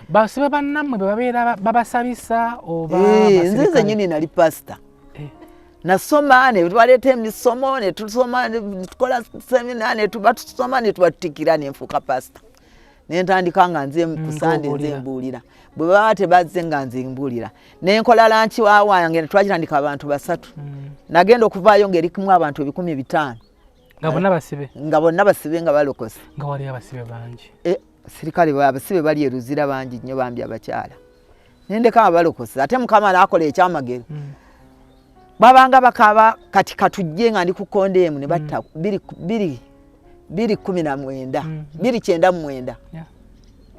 basibe bannammwe bwe babeera babasabisa oba nze nyini nali pastor nasoma ne twaleta emisomo ne tusoma ne tukola semina ne tuba tusoma ne twatikira ne nfuka pastor ne ntandika nga nze kusande nze mbulira bwe baba tebazze nga nze mbulira ne nkola lanchi wange ne twakitandika abantu basatu nagenda okuvaayo ngeri kumwe abantu 15,000 nga bonna basibe nga balokose nga wali abasibe bangi sirikale abasibe bali e Luzira bangi nnyo bambi abakyala nendeka abalokose ate mukama nakola ekyamagero babanga bakaba kati katujje nga ndi ku kondemu ne batta 219 299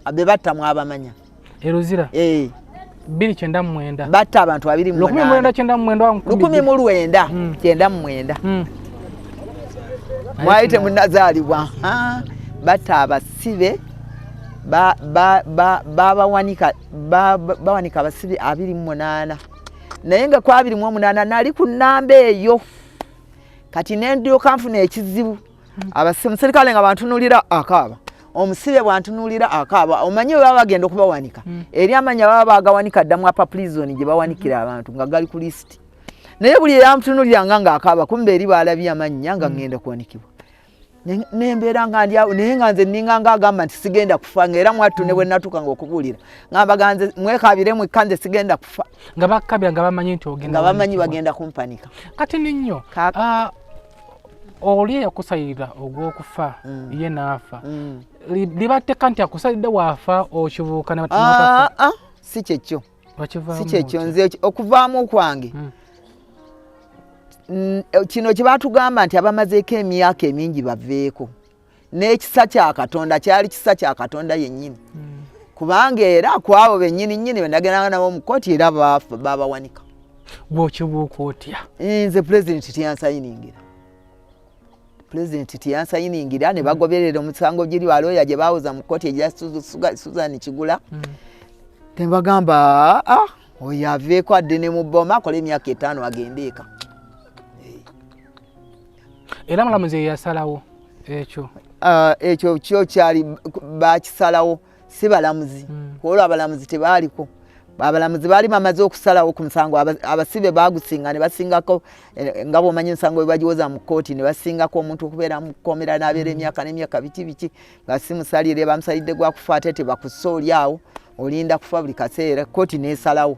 abe batta mwabamanya e Luzira 299 batta abantu 299 mwaite munazalibwa batta abasibe bawanika abasibe 28 naye nga kwa 28 nali ku namba eyo kati nendyoka nfuna ekizibu abasibe serikale nga bantunulira akaba omusibe bwantunulira akaba omanyi baba bagenda okubawanika eri amanya baba bagawanika ddamu apa prison gye bawanikira abantu nga gali ku list naye buli yamtunulira nga akaba kumbe eri balabye amanya nga ngenda kuwanikibwa nembeera nga ndi awo naye nga nze ninga nga agamba nti sigenda kufa ng'era mwattu ne bwe natuuka nga okubuulira ngamba ganze mwekabire mwekka nze sigenda kufa nga bakabira nga bamanyi nti ogenda nga bamanyi bagenda kumpanika kati ninyo oli yakusayirira ogw'okufa ye naafa libatteka nti akusalidde waafa okibuuka ne si kyekyo nze okuvaamu kwange kino kye batugamba nti abamazeeko emyaka emingi baveeko n'ekisa kya Katonda kyali kisa kya Katonda yennyini kubanga era kwabo bennyini benagendanga nabo mu kkooti era babawanika bw'okibuuka otya nze pulezidenti tiyansayiningira ne bagoberera omusango giri walooya gye bawoza mu kkooti egya Suzan Kigula tembagamba oyo aveeko adde ne mu bboma akola emyaka 5 agende eka era mulamuzi yasalawo ekyo kyo kyali bakisalawo si balamuzi olwo abalamuzi tebaaliko abalamuzi baali bamaze okusalawo ku musango abasibe bagusinga ne basingako nga bwomanyi ensango bagiwoza mu kkooti ne basingako omuntu okubeera mu kkomera n'abeera emyaka n'emyaka biki nga si musalire bamusalidde gwa kufa ate tebakussa oli awo olinda kufa buli kaseera kkooti n'esalawo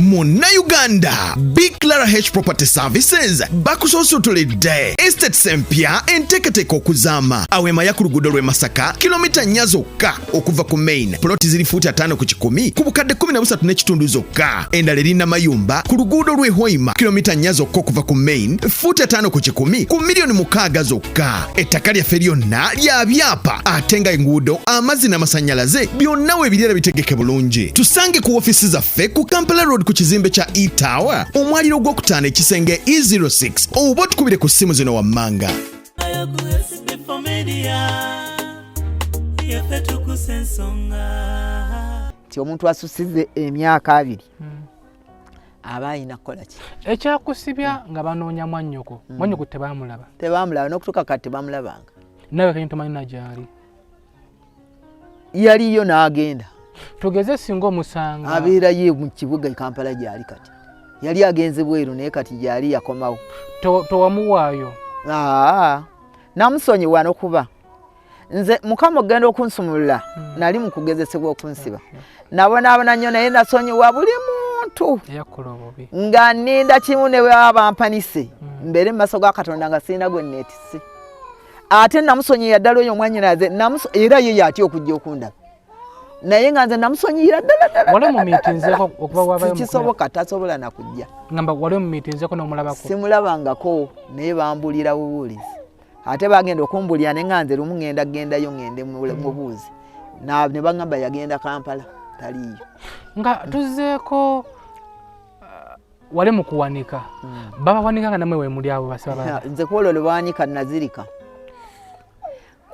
Munnayuganda Big Clara H Property Services bakusoosotoledde estates empya enteekateeka okuzaama awemaya ku luguudo lw'e Masaka kilomita 4 zokka okuva ku main ploti ziri fuuti 5 ku 10 ku bukadde 13.5 zokka endala eri Namayumba ku luguudo lw'e Hoima kilomita 4 zokka okuva ku main fuuti 5 ku 10 ku milioni 6 zokka ettaka lyaffe lyonna lya byapa ate nga enguudo amazzi n'amasannyalaze byonna weebirira bitegeke bulungi tusange ku ofiisi zaffe ku Kampala Road ku kizimbe kya E-Tower omwaliro gw'okutaano ekisenge E06 oba tukubire ku ssimu zino wammanga SB4 Media yaffe Tuggussa Enssonga ti omuntu asusize emyaka 2 aba ayina kukola ki ekyakusibya nga banoonya mwannyoko mwannyoko tebamulaba n'okutuuka kati tebamulabanga nawe kati tomanyi na gyali yaliyo n'agenda tugeze singa omusanga abeera ye mu kibuga e Kampala gyali kati yali agenze bweru naye kati gyali yakomawo towamuwaayo namusonyiwa n'okuba nze mukama ogenda okunsumulula nali mu kugezesebwa okunsiba nabonaabona nnyo naye nasonyiwa buli muntu nga nninda kimu ne bwe bampanise mbeere mu maaso ga Katonda nga sirina gwe neetisse ate namusonyiira ddala oyo omwanyinaze era ye yatya okujja okundaba naye nga nze namusonyiira ddala wali mu miitinzeeko okuba wabayo kisoboka tasobola nakujja ngamba wali mu miitinzeeko n'omulabako simulabangako naye bambulira bubuulizi ate bagenda okumbulira ne nga nze lumu gendayo ngende mu buuzi ne bagamba yagenda Kampala taliyo nga tuzzeeko wali mu kuwanika babawanika nga namwe wemuli abo basaba nze kwolwo lwe bawanika nazirika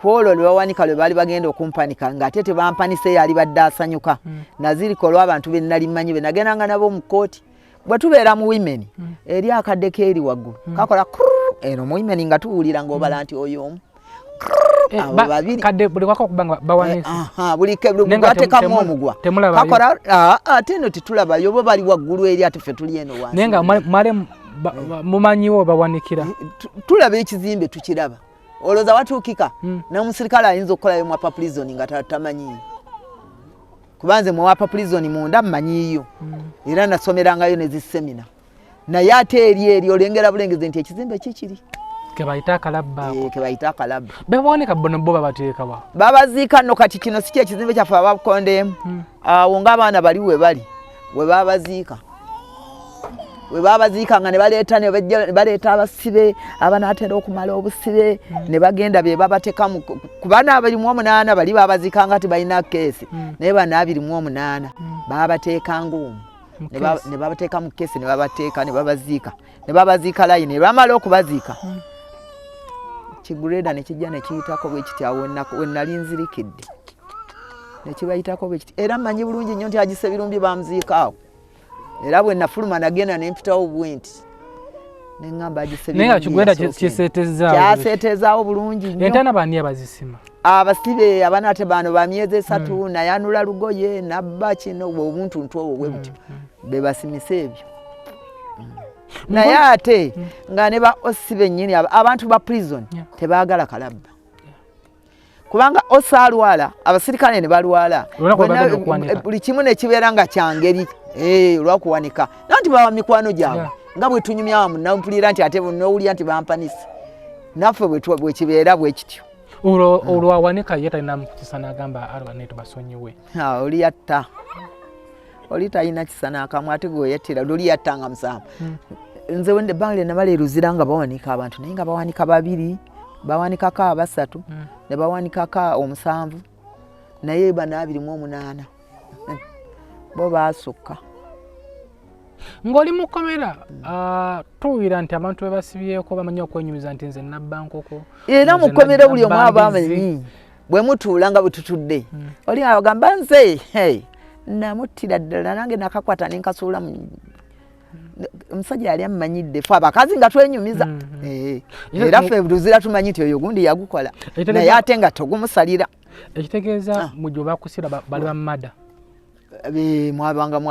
kwolwo lwe bawanika lwe baali bagenda okumpanika ng'ate tebampanise yali badde asanyuka nazirika olw'abantu be nnali mmanyi be nagendanga nabo mu kkooti bwe tubeera mu women eri akadde keeri waggulu kakola eno mu women nga tuwulira ng'obala nti oyo omu babiri kadde buli wako kubanga bawanise buli batekamu omugwa kakola ate no titulabayo bo bali waggulu eri ate ffe tuli eno wansi nenga male mumanyiwo bawanikira tulaba ekizimbe tukiraba oloza watuukika n'omusirikale ayinza okukolayo mwapa prison nga tamanyiyo kubanze mwapa prison munda mmanyiyo era nasomerangayo nezisemina naye ate eri olengera bulengeze nti ekizimbe kikiri kebayita akalabba kebayita akalabba bebawanika bono bo babateekawa babaziika nno kati kino si ekizimbe kyaffe abakondemu awo ng'abaana bali we babaziika nga ne baleeta abasibe abanaatera okumala obusibe ne bagenda be babateekamu ku bana 28 bali babaziika nga tibalina keesi naye bana 28 babateekanga omwo ne babateeka mu keesi ne babateeka ne babaziika layini ne bamala okubaziika kigureda ne kijja ne kiyitako bwe kiti awo wennali nzirikidde ne kibayitako bwe kiti era mmanyi bulungi nnyo nti agise birumbi bamuziikaawo era bwe nafuluma nagenda ne mpitawo bwenti ne ngamba agise birumbi naye kigureda kyaseetezaawo bulungi nnyo entaana baani abazisima abasibe abanaate bano ba myezi 3 nayanula lugoye nabba kino obuntu ntwo bwe buti be basimisa ebyo naye ate nga ne ba osibe nnyini abantu ba prison tebaagala kalabba kubanga osaalwala abasirikale ne balwala buli kimu ne kibeera nga kyangeri olwakuwanika nanti bawa mikwano gyabwe nga bwe tunyumya munampulira nti ate nowulira nti bampanisa naffe bwe kibeera bwe kityo olwawanika ye talina mukisa n'agamba alwane tubasonyiwe oli yatta oli talina kisa n'akamu ate gweyettira luli yattanga musamba nze wende bangale namala Luzira nga bawanika abantu naye nga bawanika 2 bawanikako 3 ne bawanikako 7 naye bana 28 bo basukka ng'oli Mukomera tuwira nti abantu bebasibyeko bamanyi okwenyumiza nti nze nabbankoko era Mukomera buli omu abamanyi bwe mutuula nga bututudde oli agamba nze namuttira ddala nange nakakwata nenkasuula omusajja yali amumanyidde fe abakazi nga twenyumiza era ffe Luzira tumanyi nti oyo gundi yagukola naye ate nga togumusalira ekitegeeza mujjo bakusira bali bamada mwabangamu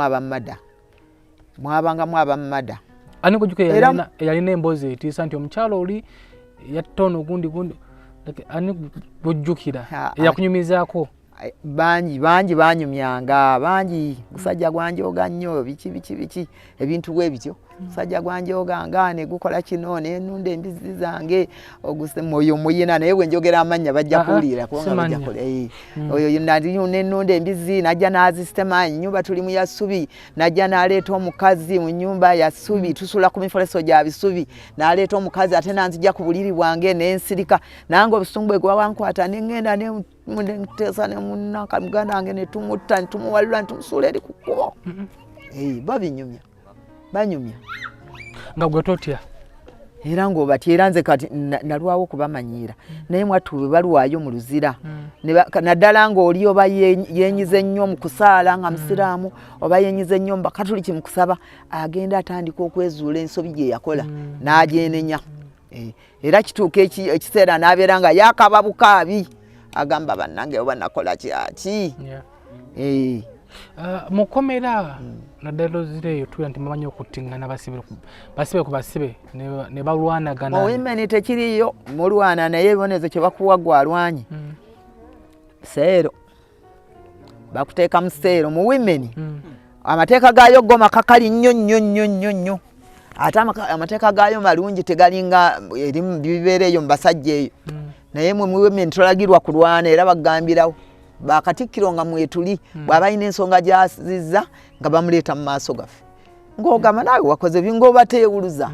abamada ani kujuka yalina emboozi etiisa nti omukyalo oli yattoono gundi ani gujjukira eyakunyumizaako bangi banyumyanga bangi musajja gwanjoga nnyo biki ebintu bwe bityo musajja gwanjoga ngane gukola kino nenunda embizi zange oguse moyo muyina naye bwe njogera amanya bajja kuwulira kubanga bajja kola oyo nenunda embizi najja nazisitema nyumba tuli mu yasubi najja naleeta omukazi mu nyumba yasubi tusula ku mifoleso gya bisubi naleeta omukazi ate nanzija ku buliri bwange nensirika nange obusumbwe gwa wankwata nengenda ne mutesa ne munaka muganda wange ne tumutta tumuwalula tumusula eri ku kkubo babinyumya banyumya nga gwe totya era ng'obatya era nze kati nalwawo kubamanyiira naye mwattu balwayo mu Luzira naddala ng'oli oba yenyize nnyo mu kusaala nga musiraamu oba yenyize nnyo mu bakatuliki mu kusaba agenda atandika okwezuula ensobi gye yakola n'agyenenya era kituuka ekiseera n'abeera nga yakaba bukaabi agamba bannange oba nakola kyaki Mukomera naddala Luzira eyo tuya nti mumanyi okuttingana basibe ku basibe ne balwanagana owimeni tekiriyo mulwana naye ebibonezo kye bakuwa gwalwanyi seero bakuteeka mu seero mu wimeni amateeka gaayo go makakali nnyo ate amateeka gaayo malungi tegalinga erimu bibeera eyo mu basajja eyo naye mwe mu wimeni tolagirwa kulwana era bagambirawo bakatikkiro nga mwetuli bw'aba alina ensonga gy'azizza nga bamuleeta mu maaso gaffe ng'ogamba naawe wakoze bingobateewuluza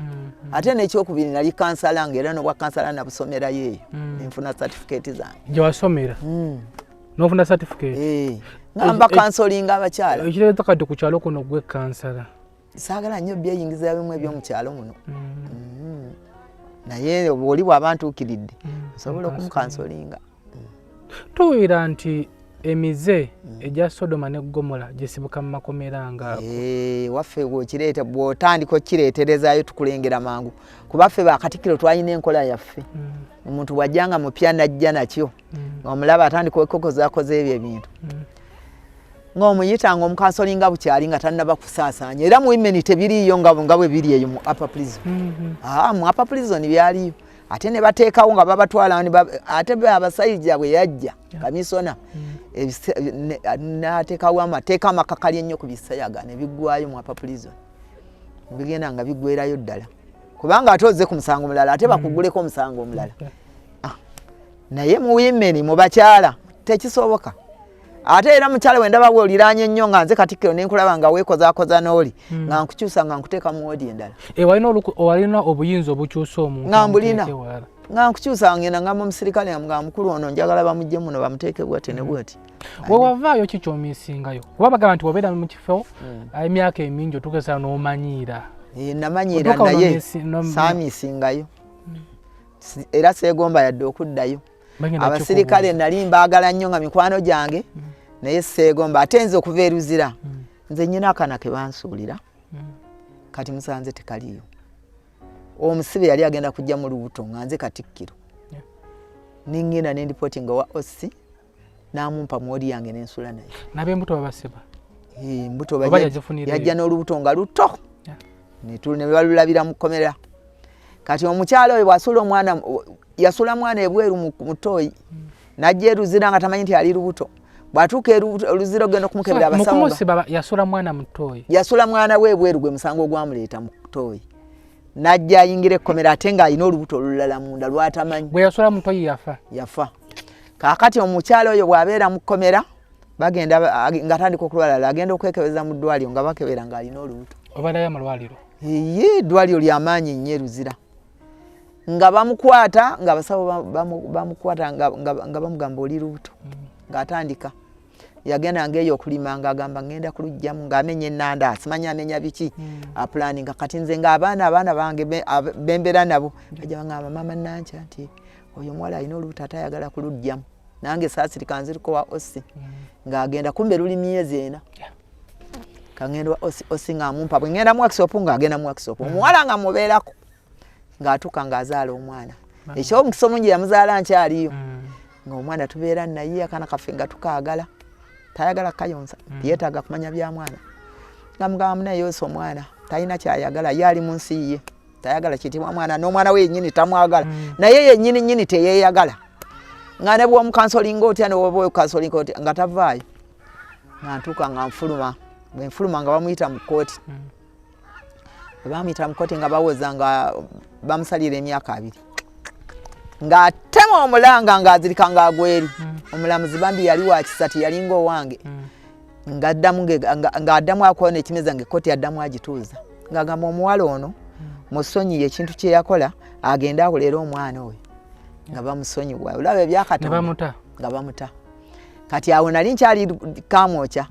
ate n'ekyokubiri nali kansala ng'era n'obwa kansala nabusomerayo eyo nenfuna certificate zange gye wasomera n'ofuna certificate ngamba kansolinga abakyala ekireeta kati ku kyalo kuno gwe kansala saagala nnyo byeyingiza bimu ebyomukyalo muno naye oli bw'aba ntuukiridde nsobola okumukansolinga tuwira nti emize ejja Sodoma ne Gomora gisibuka mu Mukomera nga waffe bw'okireeta bw'otandika okkireeterezaayo tukulengera mangu kuba ffe bakatikkiro twalina enkola yaffe omuntu bw'ajjanga mupya najja nakyo ng'omulaba atandika okkokozaakoza ebyo ebintu ng'omuyitanga omukansoli nga bukyali nga tannaba kusaasaanya era mu women tebiriiyo nga bwe biri eyo mu upper prison mu upper prison byaliyo ate ne bateekawo nga babatwala ate abasajja bwe yajja kamisona n'ateekawo amateeka amakakali ennyo ku bisayaga ne biggwayo mu upper prison bigenda nga biggwerayo ddala kubanga ate ozze ku musango mulala ate bakuguleko omusango omulala naye mu women mu bakyala tekisoboka ate era mukyala wendaba bw'oliraanye ennyo nga nze katikkiro ne nkulaba nga weekozaakoza n'oli nga nkukyusa nga nkuteeka mu wodi endala walina obuyinza obukyusa omuntu nga mbulina nga nkukyusa ngenda ngamba omusirikale nga mukulu ono njagala bamugye muno bamuteeke bwati ne bwati wewavaayo ki ky'omisingayo kuba bagamba nti wabeera mu kifo emyaka emingi otuukesa n'omanyiira namanyiira naye saamisingayo era seegomba yadde okuddayo abasirikale nali mbaagala nnyo nga mikwano gyange naye seegomba ate nze okuva e Luzira nze nnyina akana ke bansuulira kati musanze tekaliyo omusibe yali agenda kujja mu lubuto nga nze katikkiro ningenda ne ndipotinga wa OC n'amumpa mwodi yange n'ensula naye n'ab'embuto babasiba embuto yajja n'olubuto nga luto ne balulabira Mukomera kati omukyala oyo bw'asuula omwana yasula mwana ebweru mu ttooyi najja e Luzira nga tamanyi nti ali lubuto bw'atuuka Luzira ogenda okumukebera abasawo mukumusiba yasula mwana mu ttooyi yasula mwana we ebweru gwe musango ogwamuleeta mu ttooyi najja ayingira ekkomera ate ng'alina olubuto olulala munda lwatamanyi bwe yasula mu ttooyi yafa kaakati omukyala oyo bw'abeera mu kkomera bagenda nga atandika okulwalala agenda okwekebeza mu ddwaliro nga bakebera ng'alina olubuto obaadayo amalwaliro eddwaliro ly'amaanyi nnyo e Luzira nga bamukwata nga abasawo bamukwata nga bamugamba oli lubuto ng'atandika yagenda ngaeyo okulima ng'agamba ngenda kulujjamu ng'amenya ennanda asimanya amenya biki apulaninga kati nze ng'abaana bange bembeera nabo bajja bangamba mama Nankya nti oyo omuwala alina olubuto atayagala kulujjamu nange saasirika nziriko wa OC ng'agenda kumbe luli myezi ena kangenda wa OC ng'amumpa bwe ngenda mu workshop ng'agenda mu workshop omuwala nga mubeerako ng'atuuka ng'azaala omwana ekyo omukisa omungi yamuzaala nkyaliyo ng'omwana tubeera naye akana kaffe nga tukaagala tayagala kayonsa yeetaaga kumanya bya mwana nga mugamba munayoosa omwana talina kyayagala ye ali mu nsi ye tayagala kitibwa mwana n'omwana we yennyini tamwagala naye yennyini teyeeyagala nga ne bw'omukansolinga otya ne woba okansolinga otya nga tavaayo nga ntuuka nga nfuluma bwe nfuluma nga bamuyita mu kkooti bamuyita mu kkooti nga bawoza nga bamusalira emyaka 2 ng'atema omulanga ng'azirika ng'agweri omulamuzi bambi yali wa kisatu yalinga owange ng'addamu akoona ekimeza ng'ekkooti addamu agituuza ng'agamba omuwala ono musonyiye ekintu kye yakola agenda akolera omwana oyo nga bamusonyiwa olaba ebyakatonda nga bamuta kati awo nali nkyali kamwokya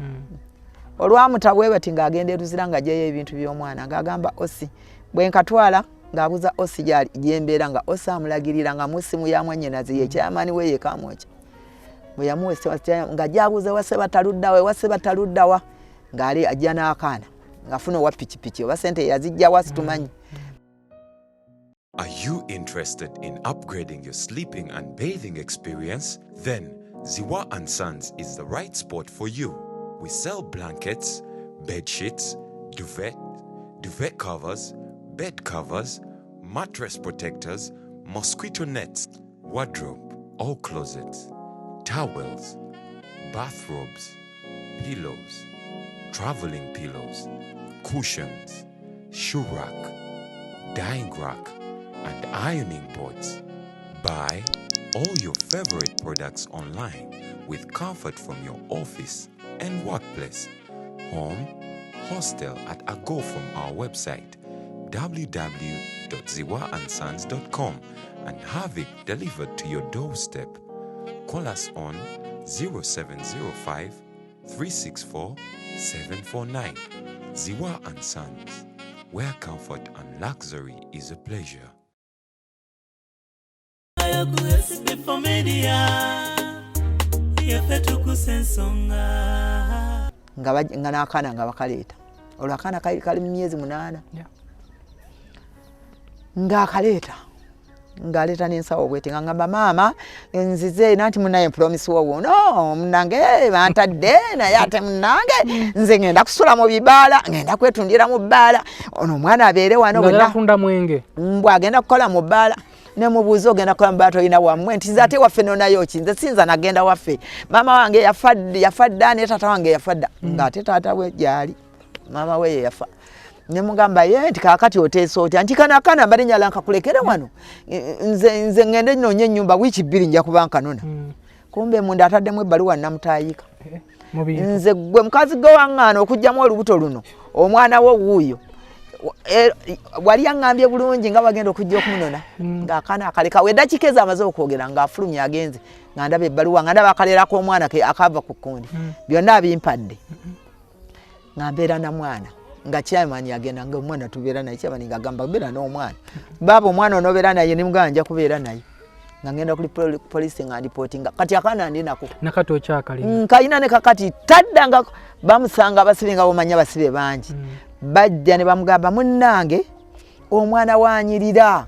olwamuta bwe bati ng'agenda e Luzira ng'aggyayo ebintu by'omwana ng'agamba OC bwe nkatwala ng'abuza OC gyembeera nga OC amulagirira nga musimu ya mwannyinaze ye kyamaani we ye kamwokya bwe yamuwesa nga gyabuuza wase bataluddawa ng'ali ajja n'akaana ng'afuna owa pikipiki oba sente yazijjawa situmanyi. Are you interested in upgrading your sleeping and bathing experience? Then Ziwa & Sons is the right spot for you. We sell blankets, bed sheets, duvet covers, bed covers, mattress protectors, mosquito nets, wardrobe or closets, towels, bathrobes, pillows, traveling pillows, cushions, shoe rack, dyeing rack, and ironing boards. Buy all your favorite products online with comfort from your office and workplace, home, hostel at a go from our website www.ziwaansons.com and have it delivered to your doorstep. Call us on 0705 364 749. Ziwa & Sons, where comfort and luxury is a pleasure. SB4 Media. yefe Tuggussa Enssonga nga n'akaana nga bakaleeta olwo akaana kali mu myezi 8 ng'akaleeta ng'aleeta n'ensawo bwete nga ngamba maama nzize nanti munaye promise wowo no munange bantadde naye ate munange nze ngenda kusula mu bibaala ngenda kwetundira mu bbaala ono omwana abeere wano bwena mwenge mbwa agenda kukola mu bbaala ne mubuuza ogenda kukola mu bbaala tolina wammwe nti nze ate waffe nonayo ki nze sinza nagenda waffe maama wange yafadda ne taata wange yafadda ng'ate taata we gyali maama we ye yafa ne mugamba ye nti kaakati oteesa otya nti kana mbali nyala nkakulekere wano nze ngende nonye ennyumba wiiki 2 nja kuba nkanona kumbe munda ataddemu ebbaluwa namutaayika nze gwe mukazi gwe waŋŋaana okugyamu olubuto luno omwana wo wuuyo wali aŋŋambye bulungi nga bagenda okujja okumunona ng'akaana akaleka we eddakiika ezo amaze okwogera ng'afulumye agenze nga ndaba ebbaluwa nga ndaba akaleerako omwana akaava ku kkundi byonna abimpadde nga mbeera na mwana nga kyamani agenda nga omwana tubeera naye kyamani nga agamba beera n'omwana baaba omwana onobeera naye nimugamba nja kubeera naye nga ngenda kuli poliisi nga ndipotinga kati akaana ndi nako nakati okyakali nkayina ne kakati taddanga bamusanga abasibe nga bomanya basibe bangi bajja ne bamugamba munnange omwana wanyirira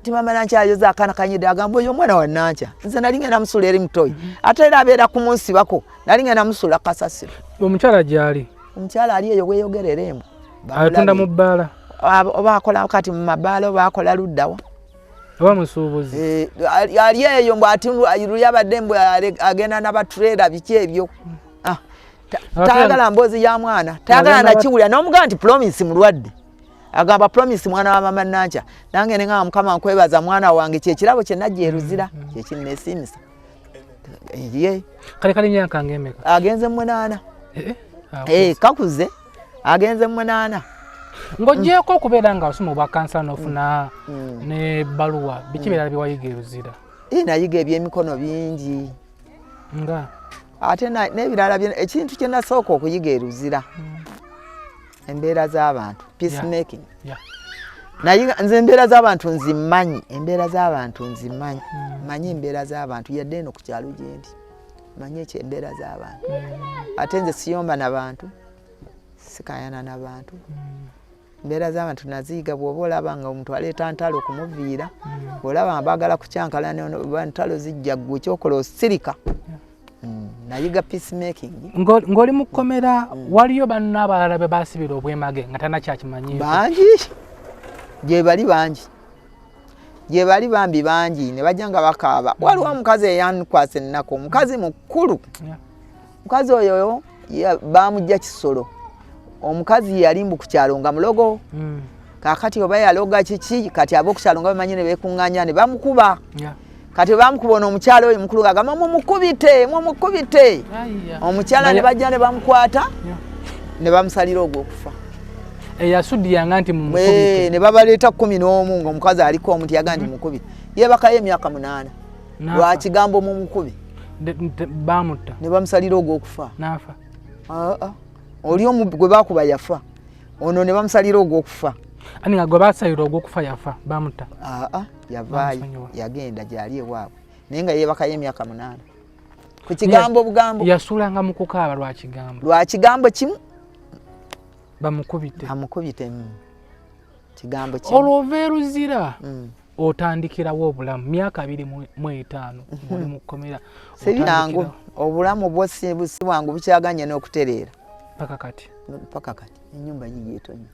ti mama nankyayoza akaana kanyirira agamba oyo omwana wa Nankya nze nali ngenda musula eri mutoyi ate era abeera ku munsi bako nali ngenda musula kasasiro omukyala gyali omukyala ali eyo weeyogerera embu atunda mu bbaala oba akola kati mu mabbaala oba akola luddawa oba musuubuzi ali eyo mbu luli abadde mbu agenda n'abaturera biki ebyo tayagala mboozi ya mwana tayagala nakiwulira n'omugamba nti promise mulwadde agamba promise mwana wa mama Nankya nange ne ngamba mukama nkwebaza mwana wange kyekirabo kye najja Luzira kyekinneesiimisa ye kale myaka ng'emeka agenze mu 8 kakuze agenze mu 8 ng'ogyeko okubeera nga osoma obwa kansa n'ofuna ne baluwa biki birala bye wayiga Luzira nayiga ebyemikono bingi nga ate n'ebirala ekintu kye nasooka okuyiga Luzira embeera z'abantu peacemaking nayiga nze embeera z'abantu nzimanyi manyi embeera z'abantu yadde eno ku kyalo gye ndi manyi ekyo embeera z'abantu ate nze siyomba n'abantu sikayana n'abantu embeera z'abantu naziyiga bw'oba olaba nga omuntu aleeta ntalo okumuviira olaba baagala kukyankala ntalo zijja ggwe kyokola osirika nayiga peacemaking ng'oli mu Mukomera waliyo banna abalala be baasibira obwemage nga tanakyakimanyiiko bangi gye bali bambi bangi ne bajja nga bakaaba waliwo omukazi eyankwasa ennaku omukazi mukulu omukazi oyo baamujja Kisolo omukazi yali mbu ku kyalo nga mulogo kaakati oba yaloga kiki kati ab'okukyalo nga bamanyi ne beekuŋŋaanya ne bamukuba kati bamukuba ono omukyalo oyo mukulu agamba mumukubite omukyala ne bajja ne bamukwata ne bamusalira ogw'okufa eyasuddiyanga nti mumukubite ne babaleeta 11 ng'omukazi aliko omuntu yaga nti mukubite yeebakayo emyaka 8 lwa kigambo mumukubi bamutta ne bamusalira ogw'okufa n'afa oli omu gwe bakuba yafa ono ne bamusalira ogw'okufa ani nga gwe basalira ogw'okufa yafa bamutta yavaayo yagenda gyali ewaabwe naye nga yeebakayo emyaka 8 ku kigambo bugambo yasuulanga mu kukaaba lwa kigambo kimu bamukubite kigambo kimu olwova Luzira otandikirawo obulamu myaka 25 oli mu Mukomera sebyangu obulamu bwo si bwangu bukyaganye n'okutereera paka kati ennyumba yiyeetonye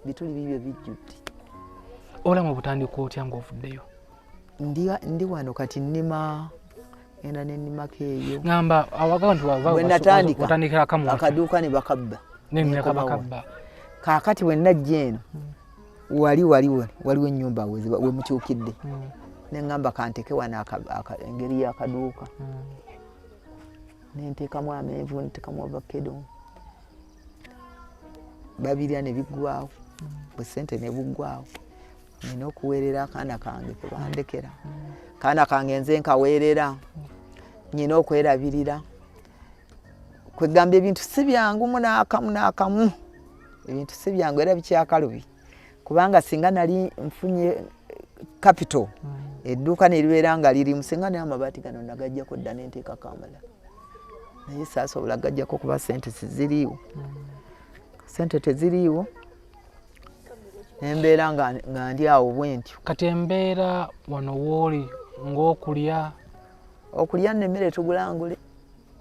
bituli bibyo bijjudde obulamu obutandika otya ng'ovuddeyo ndi wano kati nnima enda n'ennimako eyo ngamba bwenatandika akaduuka ne bakabba kaakati bwe najja eno waliwo ennyumba we mukyukidde ne ngamba kanteke wano engeri y'akaduuka nenteekamu amenvu nteekamu ovakedo babirya ne biggwawo bwe ssente ne buggwawo nina okuweerera akaana kange kubandekera kaana kange nze nkaweerera nyina okwerabirira kwegamba ebintu si byangu n'akamu ebintu si byangu era bikyakalubi kubanga singa nali mfunye capital edduuka ne libeera nga liri musinga naye amabaati gano nagajjako dda n'enteeka kamala naye saasobola gajjako kuba sente siziriiwo sente teziriiwo nembeera nga ndi awo bwentyo. Kati embeera wano wooli ng'okulya n'emmere tugulangule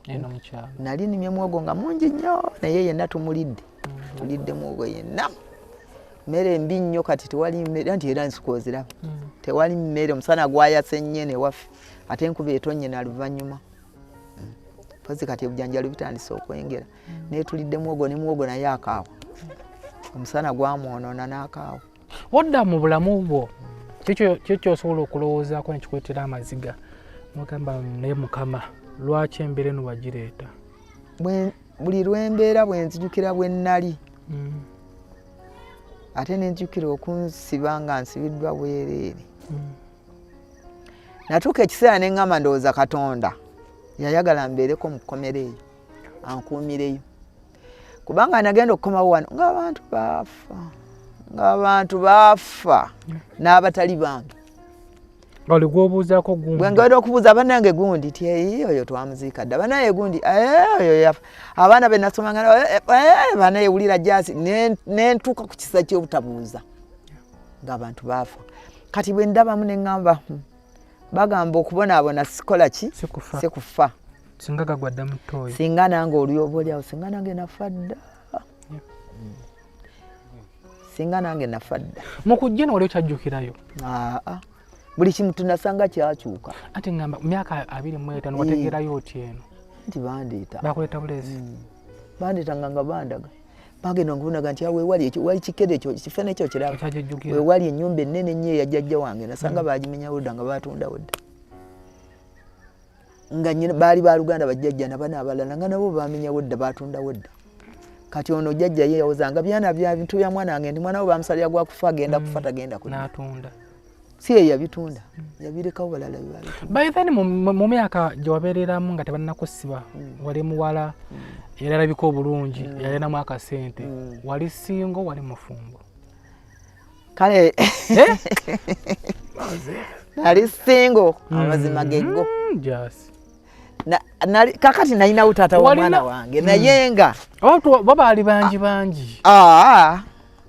eno mukyalo nali nimye muwogo nga mungi nnyo naye yenna tumulidde tulidde muwogo yenna mmere mbi nnyo kati tewali mmere anti era nsikooziraba tewali mmere omusana gwayase nnyene waffe ate enkuba etonnye na luvannyuma pozi kati ebujjanjalo bitandise okwengera naye tulidde muwogo ne muwogo naye akaawa omusana gwamwonoona n'akaawa. Wadda mu bulamu bwo kyo osobola okulowoozaako nekikuleetera amaziga mugamba naye Mukama lwaki embeera eno wagireeta? Buli lw'embeera bwe nzijukira bwe nnali ate nenzijukira okunsiba nga nsibiddwa bwereere natuuka ekiseera ne ŋŋamba ndowooza Katonda yayagala mbeereko mu kkomera eyo ankuumireyo kubanga nagenda okukomawo wano ng'abantu baafa n'abatali bange. Oli gwobuuzaako gundi? Bwe ngenda okubuuza bannange gundi ti oyo twamuziika dda banaye gundi oyo yafa abaana be nasomanga banaye wulira jasi nentuuka ku kisa ky'obutabuuza ng'abantu baafa. Kati bwe ndabamu ne ŋŋamba bagamba okubonaabona sikola ki sikufa singa gagwa dda mutoyi singa nange olyoba olyawo singa nange nafa dda singa nange nafa dda. Mu kujja wali okyajjukirayo? Buli kimu tunasanga kyakyuka. Ate ngamba myaka 25 wategeerayo oti eno? Nti bandeeta. Bakuleeta bulezi? Bandeeta nga bandaga. Bagenda okubonaga nti wali kikere ekyo kifene ekyo kiraba. Wali ennyumba ennene ennyo eyajjajja wange nasanga baagimenyawo dda nga baatundawo dda. Nga nnyina baali baaluganda bajjajja nabana abalala nga nabo baamenyawo dda baatundawo dda. Kati ono jjajja ye yawozanga byana bya bintu bya mwana wange ndi mwana we bamusalira gwa kufa agenda kufa tagenda kulya. N'atunda. Si ye yabitunda yabirekawo balala byabitunda. By then mu myaka gye wabeereramu nga tebannakusiba wali muwala yarabika obulungi yalinamu akasente wali singo wali mufumbo? Kale nali singo amazima geggo kakati nalinawo taata w'omwana wange naye nga babaali bangi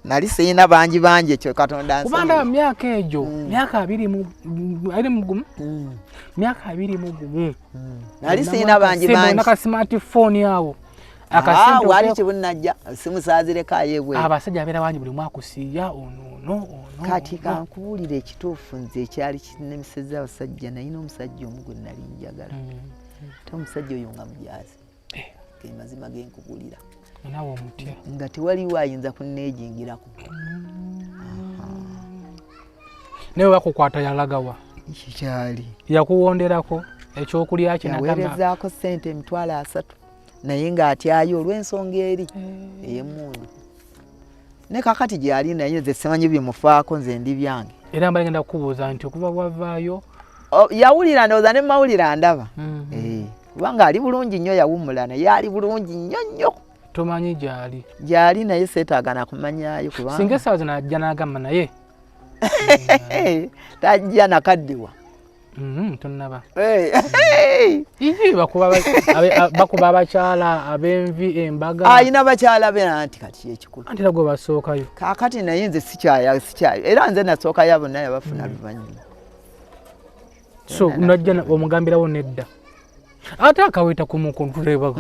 nali siyina bangi ekyo Katonda ansonyiwe. Kubanga myaka egyo myaka 20 myaka 20 nali siyina bangi naka smartphone awo akasente wali kibunnajja simu saazirekayo ebwe abasajja abeera bangi buli mwaka kusiya ono kati kankubuulira ekituufu nze ekyali kinemiseza abasajja nayina omusajja omu gwe nali njagala te omusajja oyo nga mujaazi ge mazima genkubulira nawe omutya nga tewaliwo ayinza kunneejingirako. naye bakukwata yalagawa kikyali yakuwonderako ekyokulya yaweerezaako ssente emitwalo 3 naye ng'atyayo olw'ensonga eri ey'emmundu ne kakati gyali naye nze simanyi bimufaako nze ndi byange. Era mba ngenda kukubuuza nti okuva bwavaayo yawulira ndowooza ne mawulira ndaba kubanga ali bulungi nnyo yawummula naye ali bulungi nnyo. Tomanyi gyali naye seetaaga nakumanyayo kubanga singa essaawa zino ajja n'agamba naye tajja nakaddiwa tonnaba bakuba abakyala ab'envi embaga ayina bakyala be anti kati ekikulu anti era gwe basookayo kaakati naye nze sikyayo era nze nasookayo bonna yabafuna luvannyuma so najja omugambirawo nedda ate akaweta kumukuntuleba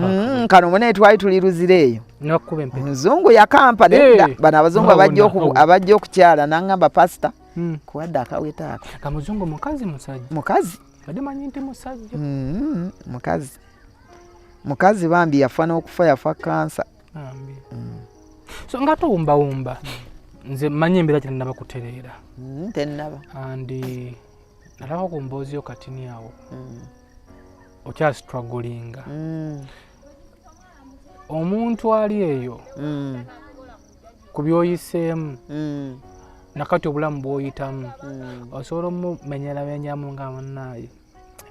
kano mune twali tuli Luzira eyo nakuba empe muzungu yakampa nedda bano abazungu abajja okukyala nangamba pasita kuwadde akaweta ako kamuzungu mukazi bade manyi nti musajja mukazi bambi yafa n'okufa yafa kansa so nga towumbawumba nze manyi embeera kye nnaba kutereera tennaba andi nalaba ku mboozi yo katini awo okya strugglinga omuntu ali eyo ku byoyiseemu nakati obulamu bw'oyitamu osobola omumenyeramenyamu nga munnaye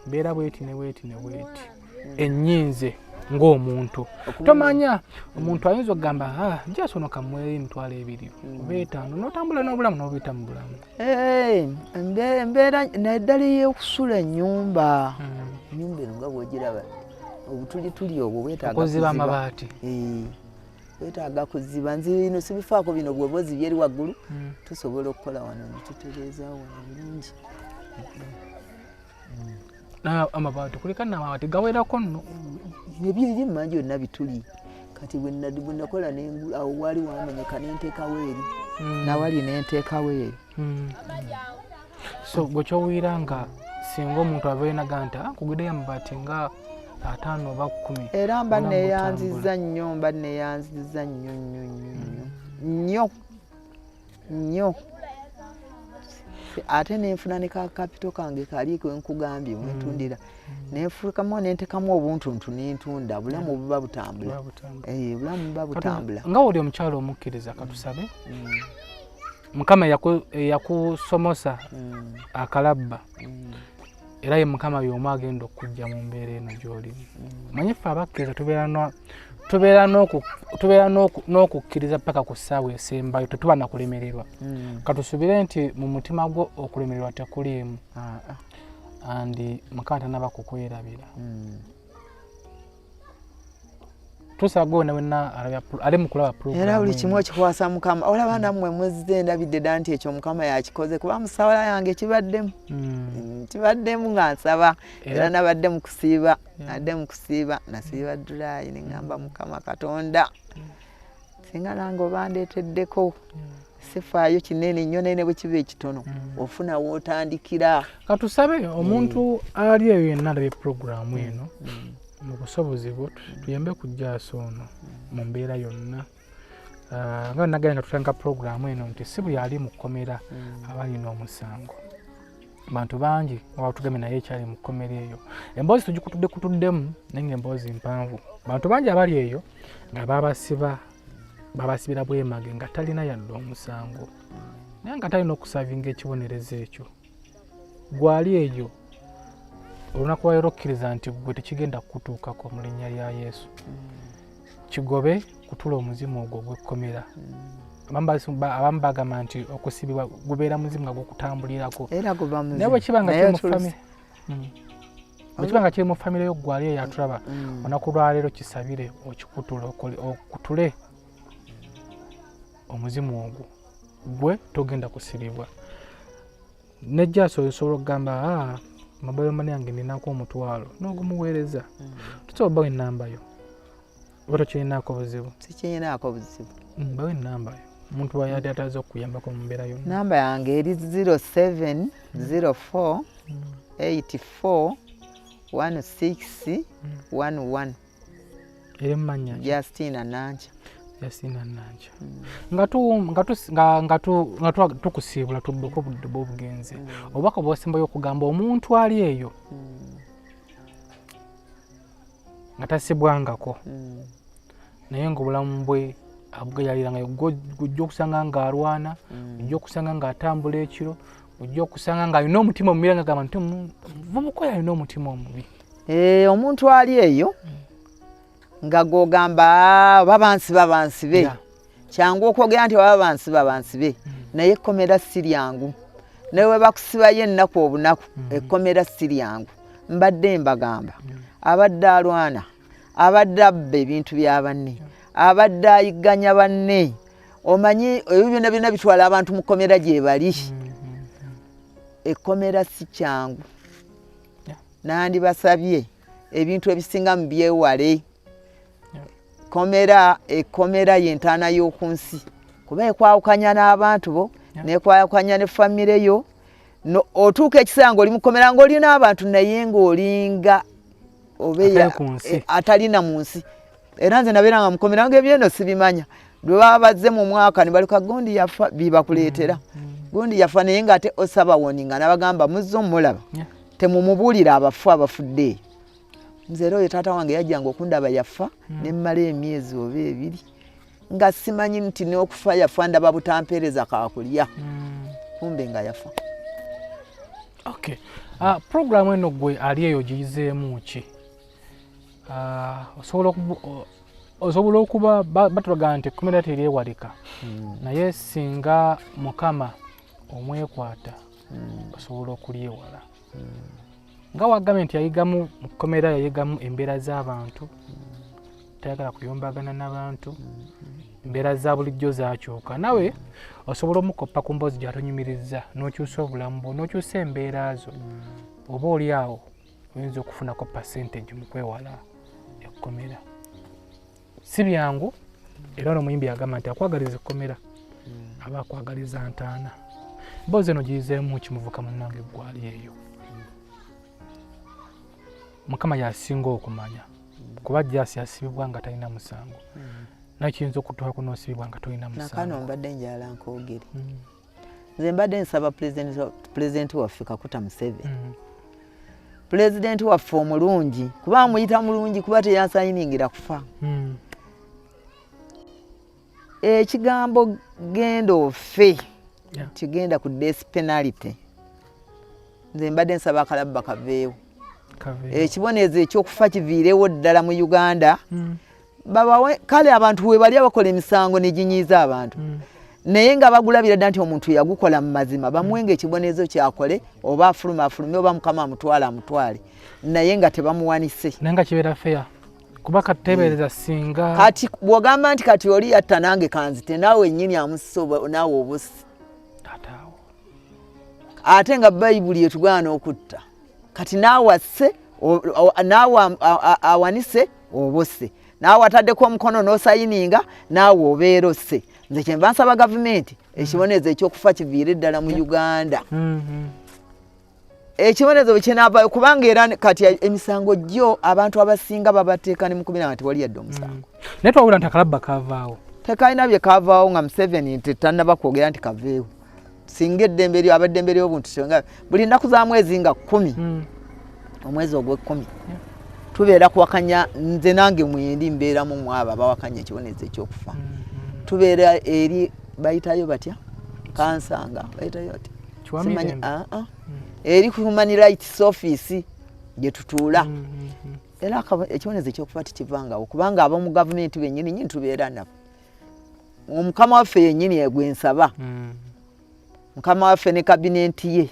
mbeera bweti ne bweti ennyinze ng'omuntu tomanya omuntu ayinza okugamba just ono kamweri emitwalo 2 oba 5 n'otambula n'obulamu n'obiyita mu bulamu embeera naddala ey'okusula ennyumba ennyumba eno nga bw'ogiraba obutulituli obwo bwetaaga kuziba amabaati bwetaaga kuziba nzino sibifaako bino bw'oba ozibye eri waggulu tusobola okukola wano netutereezaawo wano bulungi amabaati kulika n'amabaati gawerako nno ebiri mmanji yonna bituli kati bwe nakola awo waali wamenyeka n'enteekawo eri nawali n'enteekawo eri so gwe kyowuira nga singa omuntu avenaga nti kuguddeyo amabaati nga 5 oba 10 era mba neyanziza nnyo ate nenfuna ne kakapito kange kali kwenkugambye mwentundira nenfulikamu nentekamu obuntuntu nentunda bulamu buba butambula bulamu buba butambula nga oli omukyalo omukkiriza katusabe mukama yakusomosa akalabba era ye mukama y'omu agenda okujja mu mbeera eno gy'olimu manyi ffe abakkiriza tubeera n'okukkiriza paka ku ssaawa esembayo tetuba nakulemererwa katusubire nti mu mutima gwo okulemererwa tekuliimu andi mukama tanaba kukwerabira tusaba wenna ali mu kulaba program era buli kimu ekikwasa mukama olaba nammwe mwezze ndabidde dda nti ekyo mukama yakikoze kuba musawala yange kibaddemu nga nsaba era nabadde mu kusiiba nasiiba Julaayi ne ngamba mukama Katonda singa nange obandeeteddeko sifaayo kinene nnyo nene bwe kiba ekitono ofuna wootandikira katusabe omuntu ali eyo yenna alabye programu eno mu busobozi bwo tuyambe kujjaaso ono mu mbeera yonna nga nagenda tutanga programu eno nti si buli ali mu kkomera abalina omusango bantu bangi watugambe naye ekyali mu kkomera eyo emboozi tugikutuddemu naye ng'emboozi mpanvu bantu bangi abali eyo nga babasibira bwemage nga talina yadde omusango naye nga talina okusavinga ekibonerezo ekyo gwali eyo olunaku lwa leero okkiriza nti gwe tekigenda kutuukako mu linnya lya Yesu kigobe kutula omuzimu ogwo gw'ekkomera abamu bagamba nti okusibibwa gubeera muzimu nga gwokutambulirako naye bwekiba nga kiri mu famire yo gwali eyo atulaba olunaku lwa leero kisabire okikutule okutule omuzimu ogwo gwe togenda kusibibwa nejjaaso osobola okugamba mobile money yange ninako omutwalo n'ogumuweereza tusobola enamba yo oba kirinako buzibu sikirinako buzibu bawe enamba yo omuntu wayadde ataza okuyambako mu mbeera yonna namba yange eri 0704 84 1611 eri mumanya Justine Nakya nga tukusiibula tudduka obudde bw'obugenzi obubaka bw'osembayo okugamba omuntu ali eyo nga tasibwangako naye ng'obulamu bwe abugayaliranga ojja okusanga ng'alwana ojja okusanga ng'atambula ekiro ojja okusanga ng'alina omutima omubiri nga gamba nti vubuka oyo alina omutima omubi omuntu ali eyo nga gogamba babansibe kyangu okwogera nti babansibe naye ekkomera si lyangu naye we bakusibayo ennaku obunaku ekkomera si lyangu mbadde mbagamba abadde alwana abadde abba ebintu bya banne abadde ayigganya banne omanyi ebyo byonna byonna bitwala abantu mu kkomera gye bali ekkomera si kyangu nandibasabye ebintu ebisinga mu byewale ekkomera y'entaana y'oku nsi kuba ekwawukanya n'abantu bo nekwawukanya ne famire yo otuuka ekiseera ng'oli mu kkomera ng'olina abantu naye ng'olinga obeya atalina mu nsi era nze nabeeranga mu kkomera ng'ebyeno sibimanya lwe baba bazze mu mwaka ne baluka gundi yafa bibakuleetera gundi yafa naye ng'ate osaba woninga n'abagamba muzze omulaba temumubuulira abafu abafudde nze era oyo taata wange yajjanga okundaba yafa ne mmala emyezi oba 2 nga simanyi nti n'okufa yafa ndaba butampeereza kaakulya kumbe nga yafa. Okay. Programu eno gwe ali eyo giyizeemu ki? osobola okuba batulaga nti ekkomera teryewalika naye singa Mukama omwekwata osobola okulyewala nga wagambye nti yayigamu mu kkomera yayigamu embeera z'abantu tayagala kuyombagana n'abantu embeera za bulijjo zakyuka nawe osobola omukoppa ku mboozi gy'atonyumiriza n'okyusa obulamu bwo n'okyusa embeera zo oba oli awo oyinza okufunako percentage mu kwewala ekkomera si byangu era n'omuyimbi yagamba nti akwagaliza ekkomera aba akwagaliza ntaana emboozi eno giyizeemu kimuvuka munnange gwali eyo Mukama yasinga okumanya kuba jasi yasibibwa nga talina musango naye kiyinza okutuuka kunoosibibwa nga tolina musango nakano mbadde njala nkoogere nze mbadde nsaba pulezidenti waffe Kakuta Museveni pulezidenti waffe omulungi kuba amuyita mulungi kuba teyansayiningira kufa ekigambo genda ofe kigenda ku death penalty nze mbadde nsaba akalabba kaveewo ekibonezo ekyokufa kiviirewo ddala mu Uganda babawe kale abantu we bali abakola emisango neginyiiza abantu naye nga bagulabira dda nti omuntu yagukola mu mazima bamuwenga ekibonezo kyakole oba afulume oba Mukama amutwale naye nga tebamuwanise naye nga kibeera fair kuba kateebereza singa kati bw'ogamba nti kati oli yatta nange kanzite naawe nnyini amusoba naawe obusi ate nga Bayibuli etugana okutta kati naawe awanise obose naawe ataddeko omukono n'osayininga naawe obeera osse nze kye mba nsaba gavumenti ekibonezo ekyokufa kiviire ddala mu Uganda ekibonezo bwe kinaavaayo kubanga era kati emisango gyo abantu abasinga babateeka ne mukubira nga tewali yadde omusango naye twawula nti akalabba kaavaawo tekalina bye kaavaawo nga Museveni tetannaba kwogera nti kaveewo singa eddembe lyo abaddembe ly'obuntu kyonga buli nnaku za mwezi nga 10 omwezi ogw'e10 tubeera kuwakanya nze nange mwendi mbeeramu mwaba bawakanya ekibonezo ekyokufa tubeera eri bayitayo batya kansanga bayitayo batya simanyi eri Human Rights Office gye tutuula era ekibonezo ekyokufa tikivangawo kubanga abamu gavumenti bennyini tubeera nabo omukama waffe yennyini yegwensaba Mukama waffe ne kabinenti ye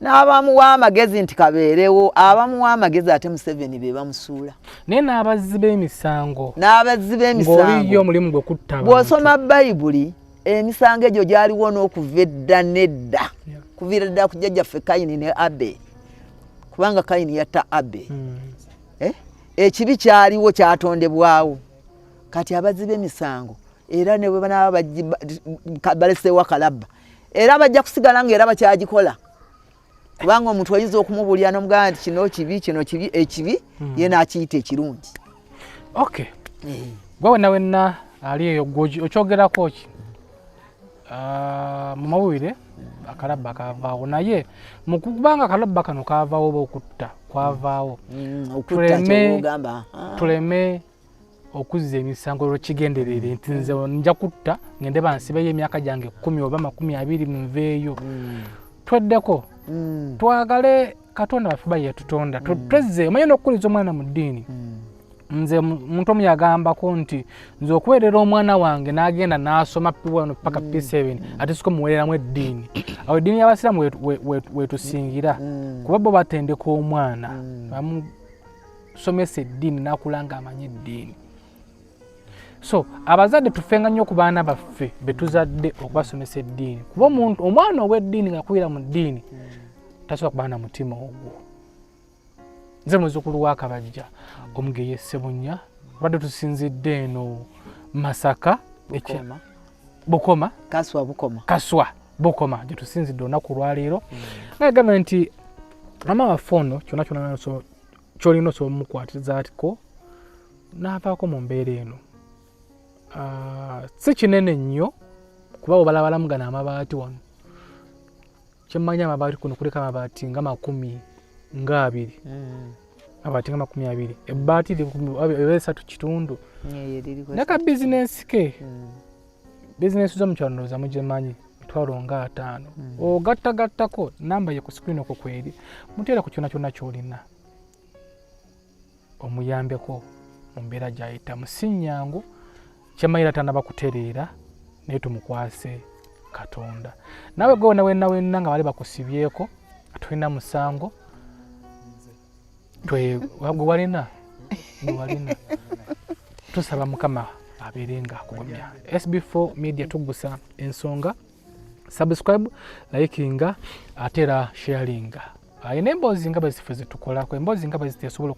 n'abamuwa amagezi nti kabeerewo abamuwa amagezi ate Museveni be bamusuula naye n'abazzi b'emisango ng'oliyo omulimu gwe kutta abantu bw'osoma Bayibuli emisango egyo gyaliwo n'okuva edda nedda kuviira ddala ku jjajjaffe Kayini ne Abel kubanga Kayini yatta Abel ekibi kyaliwo kyatondebwawo kati abazzi b'emisango era ne bwe banaaba baleseewo akalabba era bajja kusigala nga era bakyagikola kubanga omuntu oyinza okumubulya n'omugamba nti kino kibi ekibi ye n'akiyita ekirungi gwe wenna ali eyo okyogerako ki mu mawulire akalabba kaavaawo naye mu kubanga akalabba kano kaavaawo oba okutta kwavaawo tuleme okuzza emisango lwekigenderere nti nze nja kutta ngende bansibeyo emyaka gyange 10 oba 20 nveeyo tweddeko twagale Katonda waffe yetutonda twezze omanyi n'okukuliza omwana mu ddiini nze omuntu omu yagambako nti nze okuweerera omwana wange n'agenda n'asoma P1 paka P7 ate siko muweereramu eddiini awo eddiini y'abasiraamu wetusingira kuba bo batendeka omwana bamusomesa eddiini n'akula ng'amanyi eddiini so abazadde tufenga nnyo ku baana baffe betuzadde okubasomesa eddiini kuba omwana ow'eddiini ng'akulira mu ddiini tasobola kuba na mutima ogwo nze muzzukulu wa Kabajja Omugeya Ssebunya badde tusinzidde eno Masaka Bukoma Kaswa Bukoma gye tusinzidde olunaku lwaleero nagamba nti mama waffe ono kyonna kyolina osobola omukwatiriza atiko n'avaako mu mbeera eno si kinene nnyo kuba obalabalamu gano amabaati wano kyemmanyi amabaati kuno kuliko amabaati nga 20 amabaati nga 20 ebbaati eba 3 kitundu naka bizinesi ke bizinesi z'omukyalo ndowooza mugimanyi mitwalo nga 5 ogattagattako namba ye ku screen okwo kweri muteera ku kyonna kyonna ky'olina omuyambeko mu mbeera gy'ayita musinyangu kyemayira tanaba kutereera naye tumukwase Katonda. Nawe gwe wenna nga bali bakusibyeko tulina musango walina tusaba Mukama abeerenga akugumya. SB4 Media Tuggussa Enssonga, subscribe, likinga, atera sharinga. Ayina emboozi nga bwe zitukolako, emboozi nga bwe zitesobola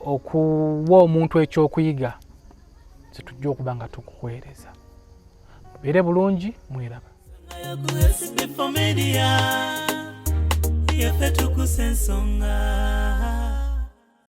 okuwa omuntu ekyokuyiga zitujja okuba nga tukuweereza. Mubeere bulungi, mweraba. SB4 Media, Tuggussa Enssonga.